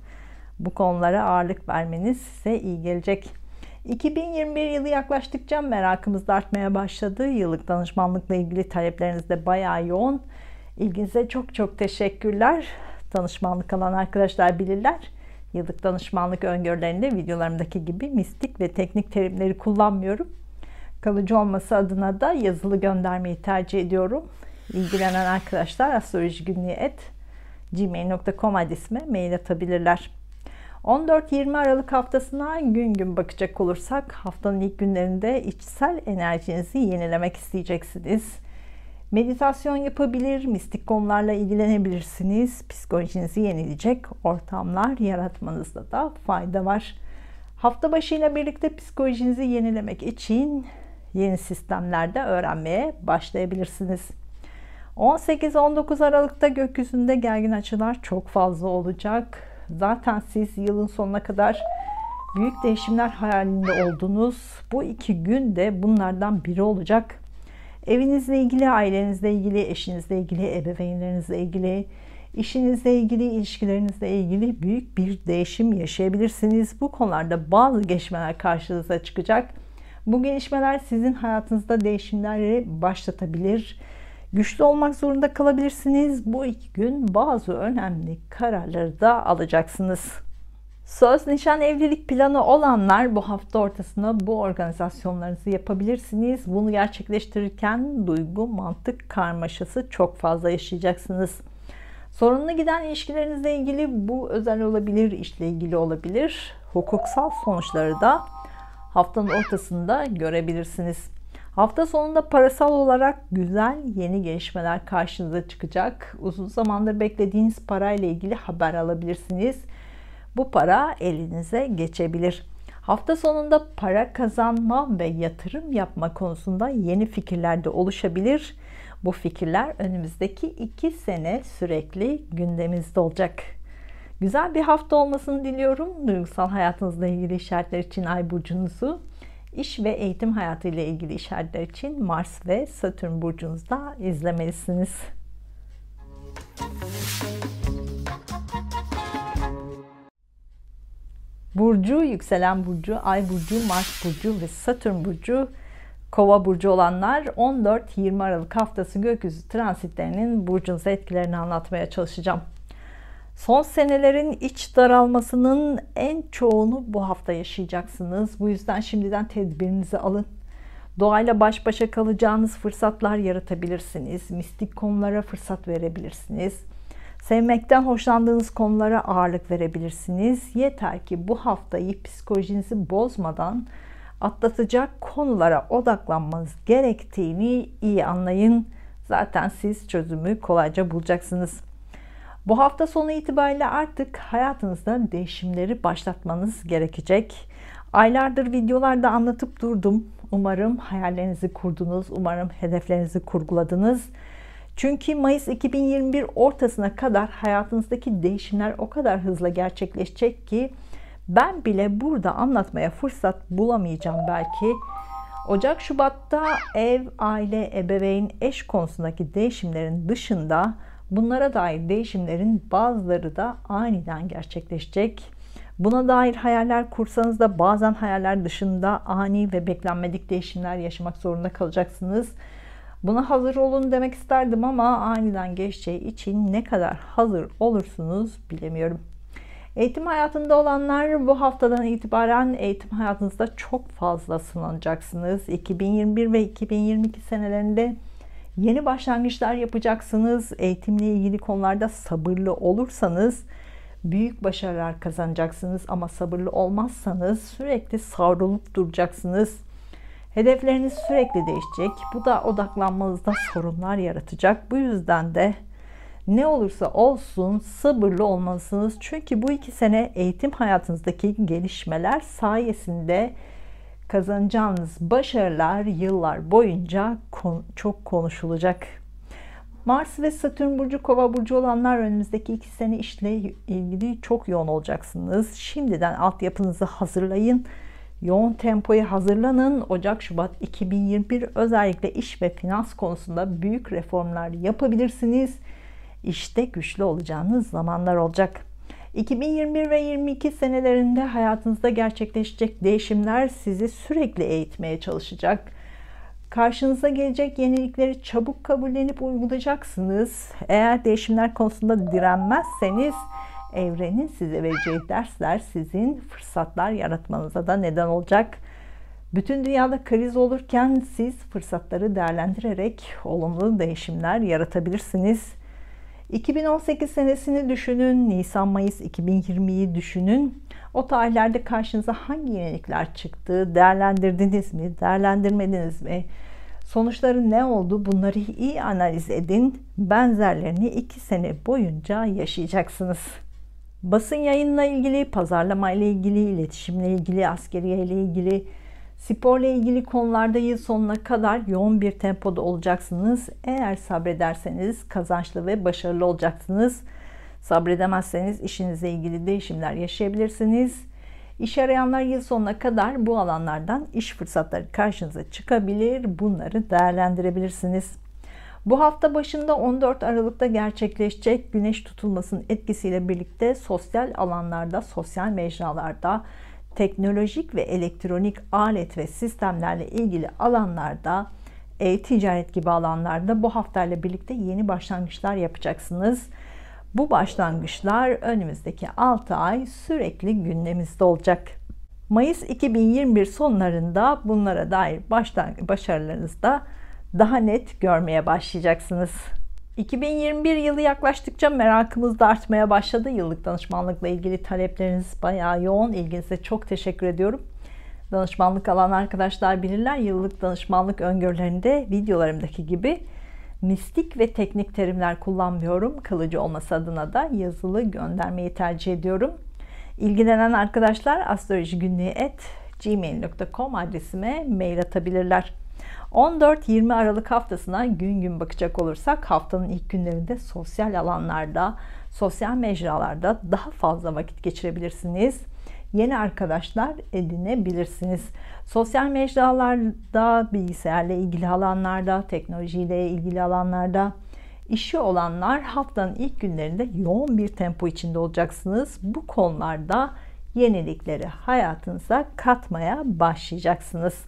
Bu konulara ağırlık vermeniz size iyi gelecek. 2021 yılı yaklaştıkça merakımız da artmaya başladı. Yıllık danışmanlıkla ilgili talepleriniz de bayağı yoğun. İlginize çok teşekkürler. Danışmanlık alan arkadaşlar bilirler. Yıllık danışmanlık öngörülerinde videolarımdaki gibi mistik ve teknik terimleri kullanmıyorum. Kalıcı olması adına da yazılı göndermeyi tercih ediyorum. İlgilenen arkadaşlar astrolojigünlüğü@gmail.com adresime mail atabilirler. 14-20 Aralık haftasına gün gün bakacak olursak haftanın ilk günlerinde içsel enerjinizi yenilemek isteyeceksiniz. Meditasyon yapabilir, mistik konularla ilgilenebilirsiniz. Psikolojinizi yenileyecek ortamlar yaratmanızda da fayda var. Hafta başıyla birlikte psikolojinizi yenilemek için yeni sistemlerde öğrenmeye başlayabilirsiniz. 18-19 Aralık'ta gökyüzünde gergin açılar çok fazla olacak. Zaten siz yılın sonuna kadar büyük değişimler hayalinde oldunuz. Bu 2 gün de bunlardan biri olacak. Evinizle ilgili, ailenizle ilgili, eşinizle ilgili, ebeveynlerinizle ilgili, işinizle ilgili, ilişkilerinizle ilgili büyük bir değişim yaşayabilirsiniz. Bu konularda bazı gelişmeler karşınıza çıkacak. Bu gelişmeler sizin hayatınızda değişimleri başlatabilir. Güçlü olmak zorunda kalabilirsiniz. Bu 2 gün bazı önemli kararları da alacaksınız. Söz, nişan, evlilik planı olanlar bu hafta ortasında bu organizasyonlarınızı yapabilirsiniz. Bunu gerçekleştirirken duygu, mantık karmaşası çok fazla yaşayacaksınız. Sorunlu giden ilişkilerinizle ilgili bu özel olabilir, işle ilgili olabilir. Hukuksal sonuçları da haftanın ortasında görebilirsiniz. Hafta sonunda parasal olarak güzel yeni gelişmeler karşınıza çıkacak. Uzun zamandır beklediğiniz parayla ilgili haber alabilirsiniz. Bu para elinize geçebilir. Hafta sonunda para kazanma ve yatırım yapma konusunda yeni fikirler de oluşabilir. Bu fikirler önümüzdeki 2 sene sürekli gündemimizde olacak. Güzel bir hafta olmasını diliyorum. Duygusal hayatınızla ilgili işaretler için Ay burcunuzu, İş ve eğitim hayatı ile ilgili işaretler için Mars ve Satürn burcunuzda izlemelisiniz. Burcu, yükselen burcu, Ay burcu, Mars burcu ve Satürn burcu, Kova burcu olanlar 14-20 Aralık haftası gökyüzü transitlerinin burcunuza etkilerini anlatmaya çalışacağım. Son senelerin iç daralmasının en çoğunu bu hafta yaşayacaksınız. Bu yüzden şimdiden tedbirinizi alın. Doğayla baş başa kalacağınız fırsatlar yaratabilirsiniz. Mistik konulara fırsat verebilirsiniz. Sevmekten hoşlandığınız konulara ağırlık verebilirsiniz. Yeter ki bu haftayı psikolojinizi bozmadan atlatacak konulara odaklanmanız gerektiğini iyi anlayın. Zaten siz çözümü kolayca bulacaksınız. Bu hafta sonu itibariyle artık hayatınızda değişimleri başlatmanız gerekecek. Aylardır videolarda anlatıp durdum. Umarım hayallerinizi kurdunuz, umarım hedeflerinizi kurguladınız. Çünkü Mayıs 2021 ortasına kadar hayatınızdaki değişimler o kadar hızlı gerçekleşecek ki ben bile burada anlatmaya fırsat bulamayacağım belki. Ocak-Şubat'ta ev, aile, ebeveyn, eş konusundaki değişimlerin dışında bunlara dair değişimlerin bazıları da aniden gerçekleşecek. Buna dair hayaller kursanız da bazen hayaller dışında ani ve beklenmedik değişimler yaşamak zorunda kalacaksınız. Buna hazır olun demek isterdim ama aniden geçeceği için ne kadar hazır olursunuz bilemiyorum. Eğitim hayatında olanlar bu haftadan itibaren eğitim hayatınızda çok fazla sınanacaksınız. 2021 ve 2022 senelerinde yeni başlangıçlar yapacaksınız. Eğitimle ilgili konularda sabırlı olursanız büyük başarılar kazanacaksınız ama sabırlı olmazsanız sürekli savrulup duracaksınız. Hedefleriniz sürekli değişecek. Bu da odaklanmanızda sorunlar yaratacak. Bu yüzden de ne olursa olsun sabırlı olmalısınız. Çünkü bu 2 sene eğitim hayatınızdaki gelişmeler sayesinde kazanacağınız başarılar yıllar boyunca çok konuşulacak. Mars ve Satürn burcu Kova burcu olanlar önümüzdeki 2 sene işle ilgili çok yoğun olacaksınız. Şimdiden altyapınızı hazırlayın. Yoğun tempoya hazırlanın. Ocak-Şubat 2021 özellikle iş ve finans konusunda büyük reformlar yapabilirsiniz. İşte güçlü olacağınız zamanlar olacak. 2021 ve 2022 senelerinde hayatınızda gerçekleşecek değişimler sizi sürekli eğitmeye çalışacak. Karşınıza gelecek yenilikleri çabuk kabullenip uygulayacaksınız. Eğer değişimler konusunda direnmezseniz evrenin size vereceği dersler sizin fırsatlar yaratmanıza da neden olacak. Bütün dünyada kriz olurken siz fırsatları değerlendirerek olumlu değişimler yaratabilirsiniz. 2018 senesini düşünün, Nisan-Mayıs 2020'yi düşünün. O tarihlerde karşınıza hangi yenilikler çıktı? Değerlendirdiniz mi? Değerlendirmediniz mi? Sonuçları ne oldu? Bunları iyi analiz edin. Benzerlerini 2 sene boyunca yaşayacaksınız. Basın yayınla ilgili, pazarlama ile ilgili, iletişimle ilgili, askeriye ile ilgili, sporla ilgili konularda yıl sonuna kadar yoğun bir tempoda olacaksınız. Eğer sabrederseniz kazançlı ve başarılı olacaksınız. Sabredemezseniz işinizle ilgili değişimler yaşayabilirsiniz. İş arayanlar yıl sonuna kadar bu alanlardan iş fırsatları karşınıza çıkabilir. Bunları değerlendirebilirsiniz. Bu hafta başında 14 Aralık'ta gerçekleşecek güneş tutulmasının etkisiyle birlikte sosyal alanlarda, sosyal mecralarda, teknolojik ve elektronik alet ve sistemlerle ilgili alanlarda, e-ticaret gibi alanlarda bu haftayla birlikte yeni başlangıçlar yapacaksınız. Bu başlangıçlar önümüzdeki 6 ay sürekli gündemimizde olacak. Mayıs 2021 sonlarında bunlara dair başarılarınızı da daha net görmeye başlayacaksınız. 2021 yılı yaklaştıkça merakımız da artmaya başladı. Yıllık danışmanlıkla ilgili talepleriniz bayağı yoğun. İlginize çok teşekkür ediyorum. Danışmanlık alan arkadaşlar bilirler. Yıllık danışmanlık öngörülerinde videolarımdaki gibi mistik ve teknik terimler kullanmıyorum. Kalıcı olması adına da yazılı göndermeyi tercih ediyorum. İlgilenen arkadaşlar astrolojigünlüğü@gmail.com adresime mail atabilirler. 14-20 Aralık haftasına gün gün bakacak olursak haftanın ilk günlerinde sosyal alanlarda, sosyal mecralarda daha fazla vakit geçirebilirsiniz. Yeni arkadaşlar edinebilirsiniz. Sosyal mecralarda, bilgisayarla ilgili alanlarda, teknolojiyle ilgili alanlarda işi olanlar haftanın ilk günlerinde yoğun bir tempo içinde olacaksınız. Bu konularda yenilikleri hayatınıza katmaya başlayacaksınız.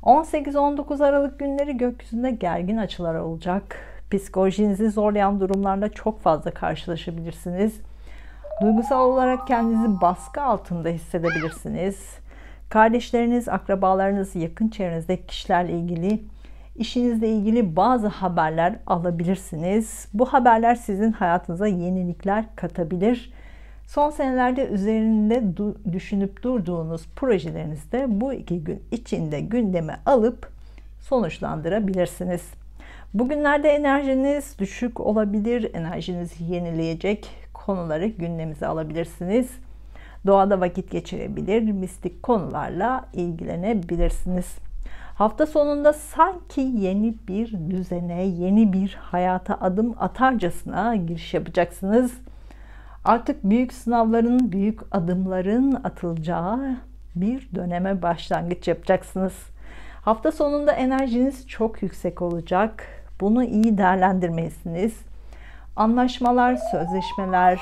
18-19 Aralık günleri gökyüzünde gergin açılar olacak. Psikolojinizi zorlayan durumlarla çok fazla karşılaşabilirsiniz. Duygusal olarak kendinizi baskı altında hissedebilirsiniz. Kardeşleriniz, akrabalarınız, yakın çevrenizdeki kişilerle ilgili, işinizle ilgili bazı haberler alabilirsiniz. Bu haberler sizin hayatınıza yenilikler katabilir. Son senelerde üzerinde düşünüp durduğunuz projelerinizde bu 2 gün içinde gündeme alıp sonuçlandırabilirsiniz. Bugünlerde enerjiniz düşük olabilir, enerjinizi yenileyecek konuları gündeminize alabilirsiniz. Doğada vakit geçirebilir, mistik konularla ilgilenebilirsiniz. Hafta sonunda sanki yeni bir düzene, yeni bir hayata adım atarcasına giriş yapacaksınız. Artık büyük sınavların, büyük adımların atılacağı bir döneme başlangıç yapacaksınız. Hafta sonunda enerjiniz çok yüksek olacak. Bunu iyi değerlendirmelisiniz. Anlaşmalar, sözleşmeler,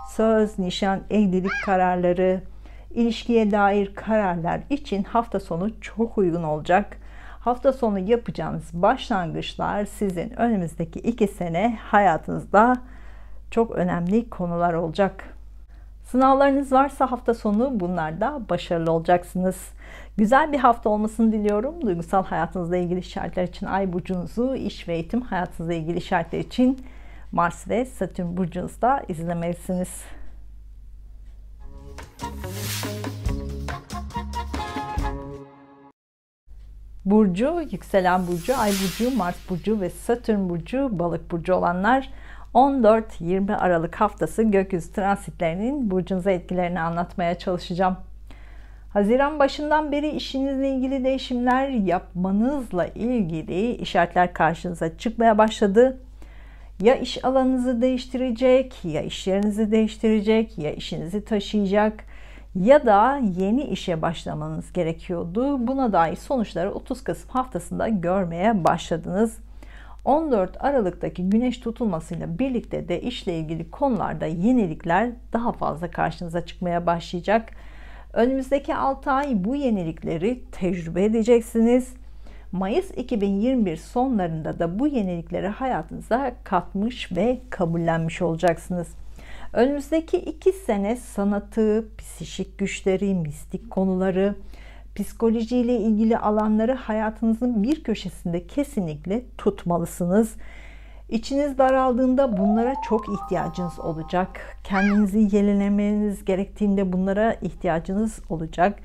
söz, nişan, evlilik kararları, ilişkiye dair kararlar için hafta sonu çok uygun olacak. Hafta sonu yapacağınız başlangıçlar sizin önümüzdeki 2 sene hayatınızda çok önemli konular olacak. Sınavlarınız varsa hafta sonu bunlarda başarılı olacaksınız. Güzel bir hafta olmasını diliyorum. Duygusal hayatınızla ilgili işaretler için Ay burcunuzu, iş ve eğitim hayatınızla ilgili işaretler için Mars ve Satürn burcunuzda izlemelisiniz. Burcu, yükselen burcu, Ay burcu, Mars burcu ve Satürn burcu, Balık burcu olanlar 14-20 Aralık haftası gökyüzü transitlerinin burcunuza etkilerini anlatmaya çalışacağım. Haziran başından beri işinizle ilgili değişimler yapmanızla ilgili işaretler karşınıza çıkmaya başladı. Ya iş alanınızı değiştirecek, ya iş yerinizi değiştirecek, ya işinizi taşıyacak ya da yeni işe başlamanız gerekiyordu. Buna dair sonuçları 30 Kasım haftasında görmeye başladınız. 14 Aralık'taki güneş tutulmasıyla birlikte de işle ilgili konularda yenilikler daha fazla karşınıza çıkmaya başlayacak. Önümüzdeki 6 ay bu yenilikleri tecrübe edeceksiniz. Mayıs 2021 sonlarında da bu yenilikleri hayatınıza katmış ve kabullenmiş olacaksınız. Önümüzdeki 2 sene sanatı, psikik güçleri, mistik konuları, psikolojiyle ilgili alanları hayatınızın bir köşesinde kesinlikle tutmalısınız. İçiniz daraldığında bunlara çok ihtiyacınız olacak. Kendinizi yenilemeniz gerektiğinde bunlara ihtiyacınız olacak.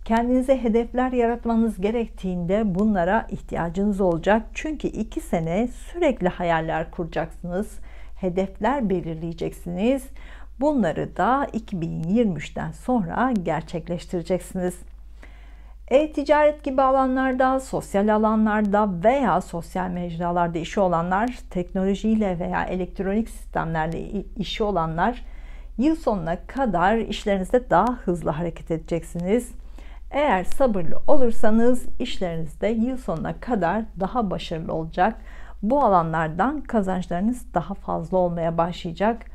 Kendinize hedefler yaratmanız gerektiğinde bunlara ihtiyacınız olacak. Çünkü 2 sene sürekli hayaller kuracaksınız. Hedefler belirleyeceksiniz. Bunları da 2023'ten sonra gerçekleştireceksiniz. E-ticaret gibi alanlarda, sosyal alanlarda veya sosyal mecralarda işi olanlar, teknolojiyle veya elektronik sistemlerle işi olanlar yıl sonuna kadar işlerinizde daha hızlı hareket edeceksiniz. Eğer sabırlı olursanız işlerinizde yıl sonuna kadar daha başarılı olacak. Bu alanlardan kazançlarınız daha fazla olmaya başlayacak.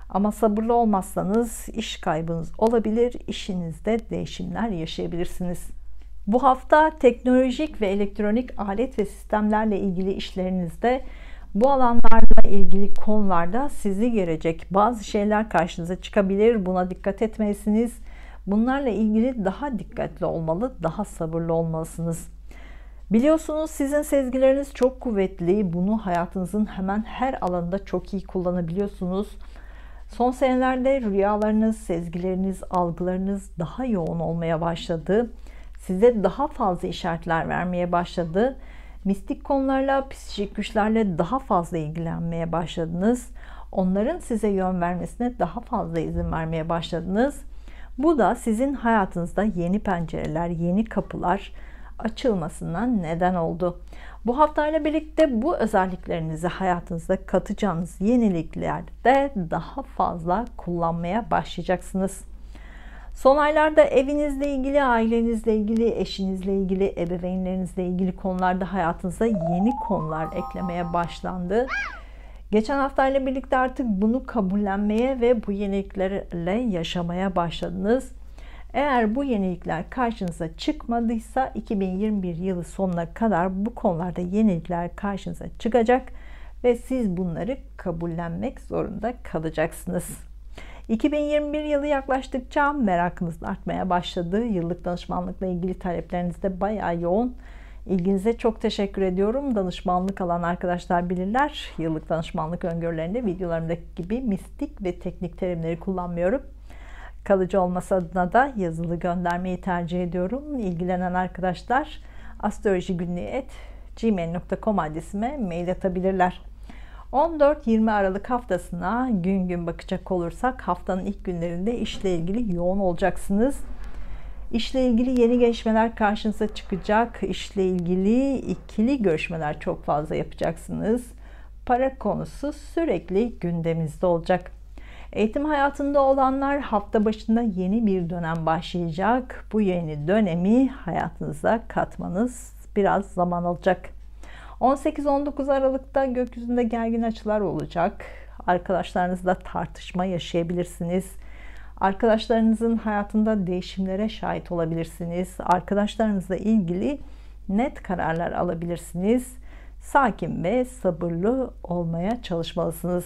Ama sabırlı olmazsanız iş kaybınız olabilir, işinizde değişimler yaşayabilirsiniz. Bu hafta teknolojik ve elektronik alet ve sistemlerle ilgili işlerinizde bu alanlarla ilgili konularda sizi gelecek bazı şeyler karşınıza çıkabilir. Buna dikkat etmelisiniz. Bunlarla ilgili daha dikkatli olmalı, daha sabırlı olmalısınız. Biliyorsunuz sizin sezgileriniz çok kuvvetli. Bunu hayatınızın hemen her alanında çok iyi kullanabiliyorsunuz. Son senelerde rüyalarınız, sezgileriniz, algılarınız daha yoğun olmaya başladı. Size daha fazla işaretler vermeye başladı. Mistik konularla, psikik güçlerle daha fazla ilgilenmeye başladınız. Onların size yön vermesine daha fazla izin vermeye başladınız. Bu da sizin hayatınızda yeni pencereler, yeni kapılar açılmasına neden oldu. Bu haftayla birlikte bu özelliklerinizi hayatınızda katacağınız yeniliklerde daha fazla kullanmaya başlayacaksınız. Son aylarda evinizle ilgili, ailenizle ilgili, eşinizle ilgili, ebeveynlerinizle ilgili konularda hayatınıza yeni konular eklemeye başlandı. Geçen haftayla birlikte artık bunu kabullenmeye ve bu yeniliklerle yaşamaya başladınız. Eğer bu yenilikler karşınıza çıkmadıysa 2021 yılı sonuna kadar bu konularda yenilikler karşınıza çıkacak ve siz bunları kabullenmek zorunda kalacaksınız. 2021 yılı yaklaştıkça merakınız artmaya başladı. Yıllık danışmanlıkla ilgili talepleriniz de bayağı yoğun. İlginize çok teşekkür ediyorum. Danışmanlık alan arkadaşlar bilirler. Yıllık danışmanlık öngörülerinde videolarımdaki gibi mistik ve teknik terimleri kullanmıyorum. Kalıcı olması adına da yazılı göndermeyi tercih ediyorum. İlgilenen arkadaşlar astrolojigunluğu@gmail.com adresime mail atabilirler. 14-20 Aralık haftasına gün gün bakacak olursak haftanın ilk günlerinde işle ilgili yoğun olacaksınız. İşle ilgili yeni gelişmeler karşınıza çıkacak. İşle ilgili ikili görüşmeler çok fazla yapacaksınız. Para konusu sürekli gündeminizde olacak. Eğitim hayatında olanlar hafta başında yeni bir dönem başlayacak. Bu yeni dönemi hayatınıza katmanız biraz zaman alacak. 18-19 Aralık'ta gökyüzünde gergin açılar olacak. Arkadaşlarınızla tartışma yaşayabilirsiniz. Arkadaşlarınızın hayatında değişimlere şahit olabilirsiniz. Arkadaşlarınızla ilgili net kararlar alabilirsiniz. Sakin ve sabırlı olmaya çalışmalısınız.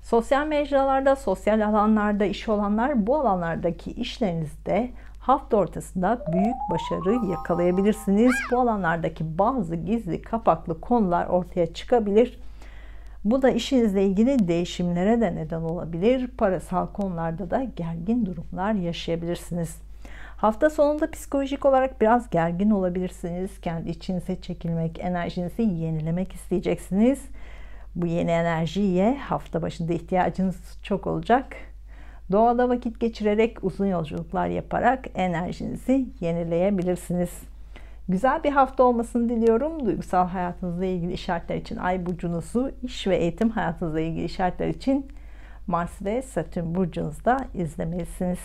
Sosyal mecralarda, sosyal alanlarda iş olanlar bu alanlardaki işlerinizde hafta ortasında büyük başarı yakalayabilirsiniz. Bu alanlardaki bazı gizli kapaklı konular ortaya çıkabilir. Bu da işinizle ilgili değişimlere de neden olabilir. Parasal konularda da gergin durumlar yaşayabilirsiniz. Hafta sonunda psikolojik olarak biraz gergin olabilirsiniz. Kendi içinize çekilmek, enerjinizi yenilemek isteyeceksiniz. Bu yeni enerjiye hafta başında ihtiyacınız çok olacak. Doğada vakit geçirerek, uzun yolculuklar yaparak enerjinizi yenileyebilirsiniz. Güzel bir hafta olmasını diliyorum. Duygusal hayatınızla ilgili işaretler için Ay burcunuzu, iş ve eğitim hayatınızla ilgili işaretler için Mars ve Satürn burcunuzda izlemelisiniz.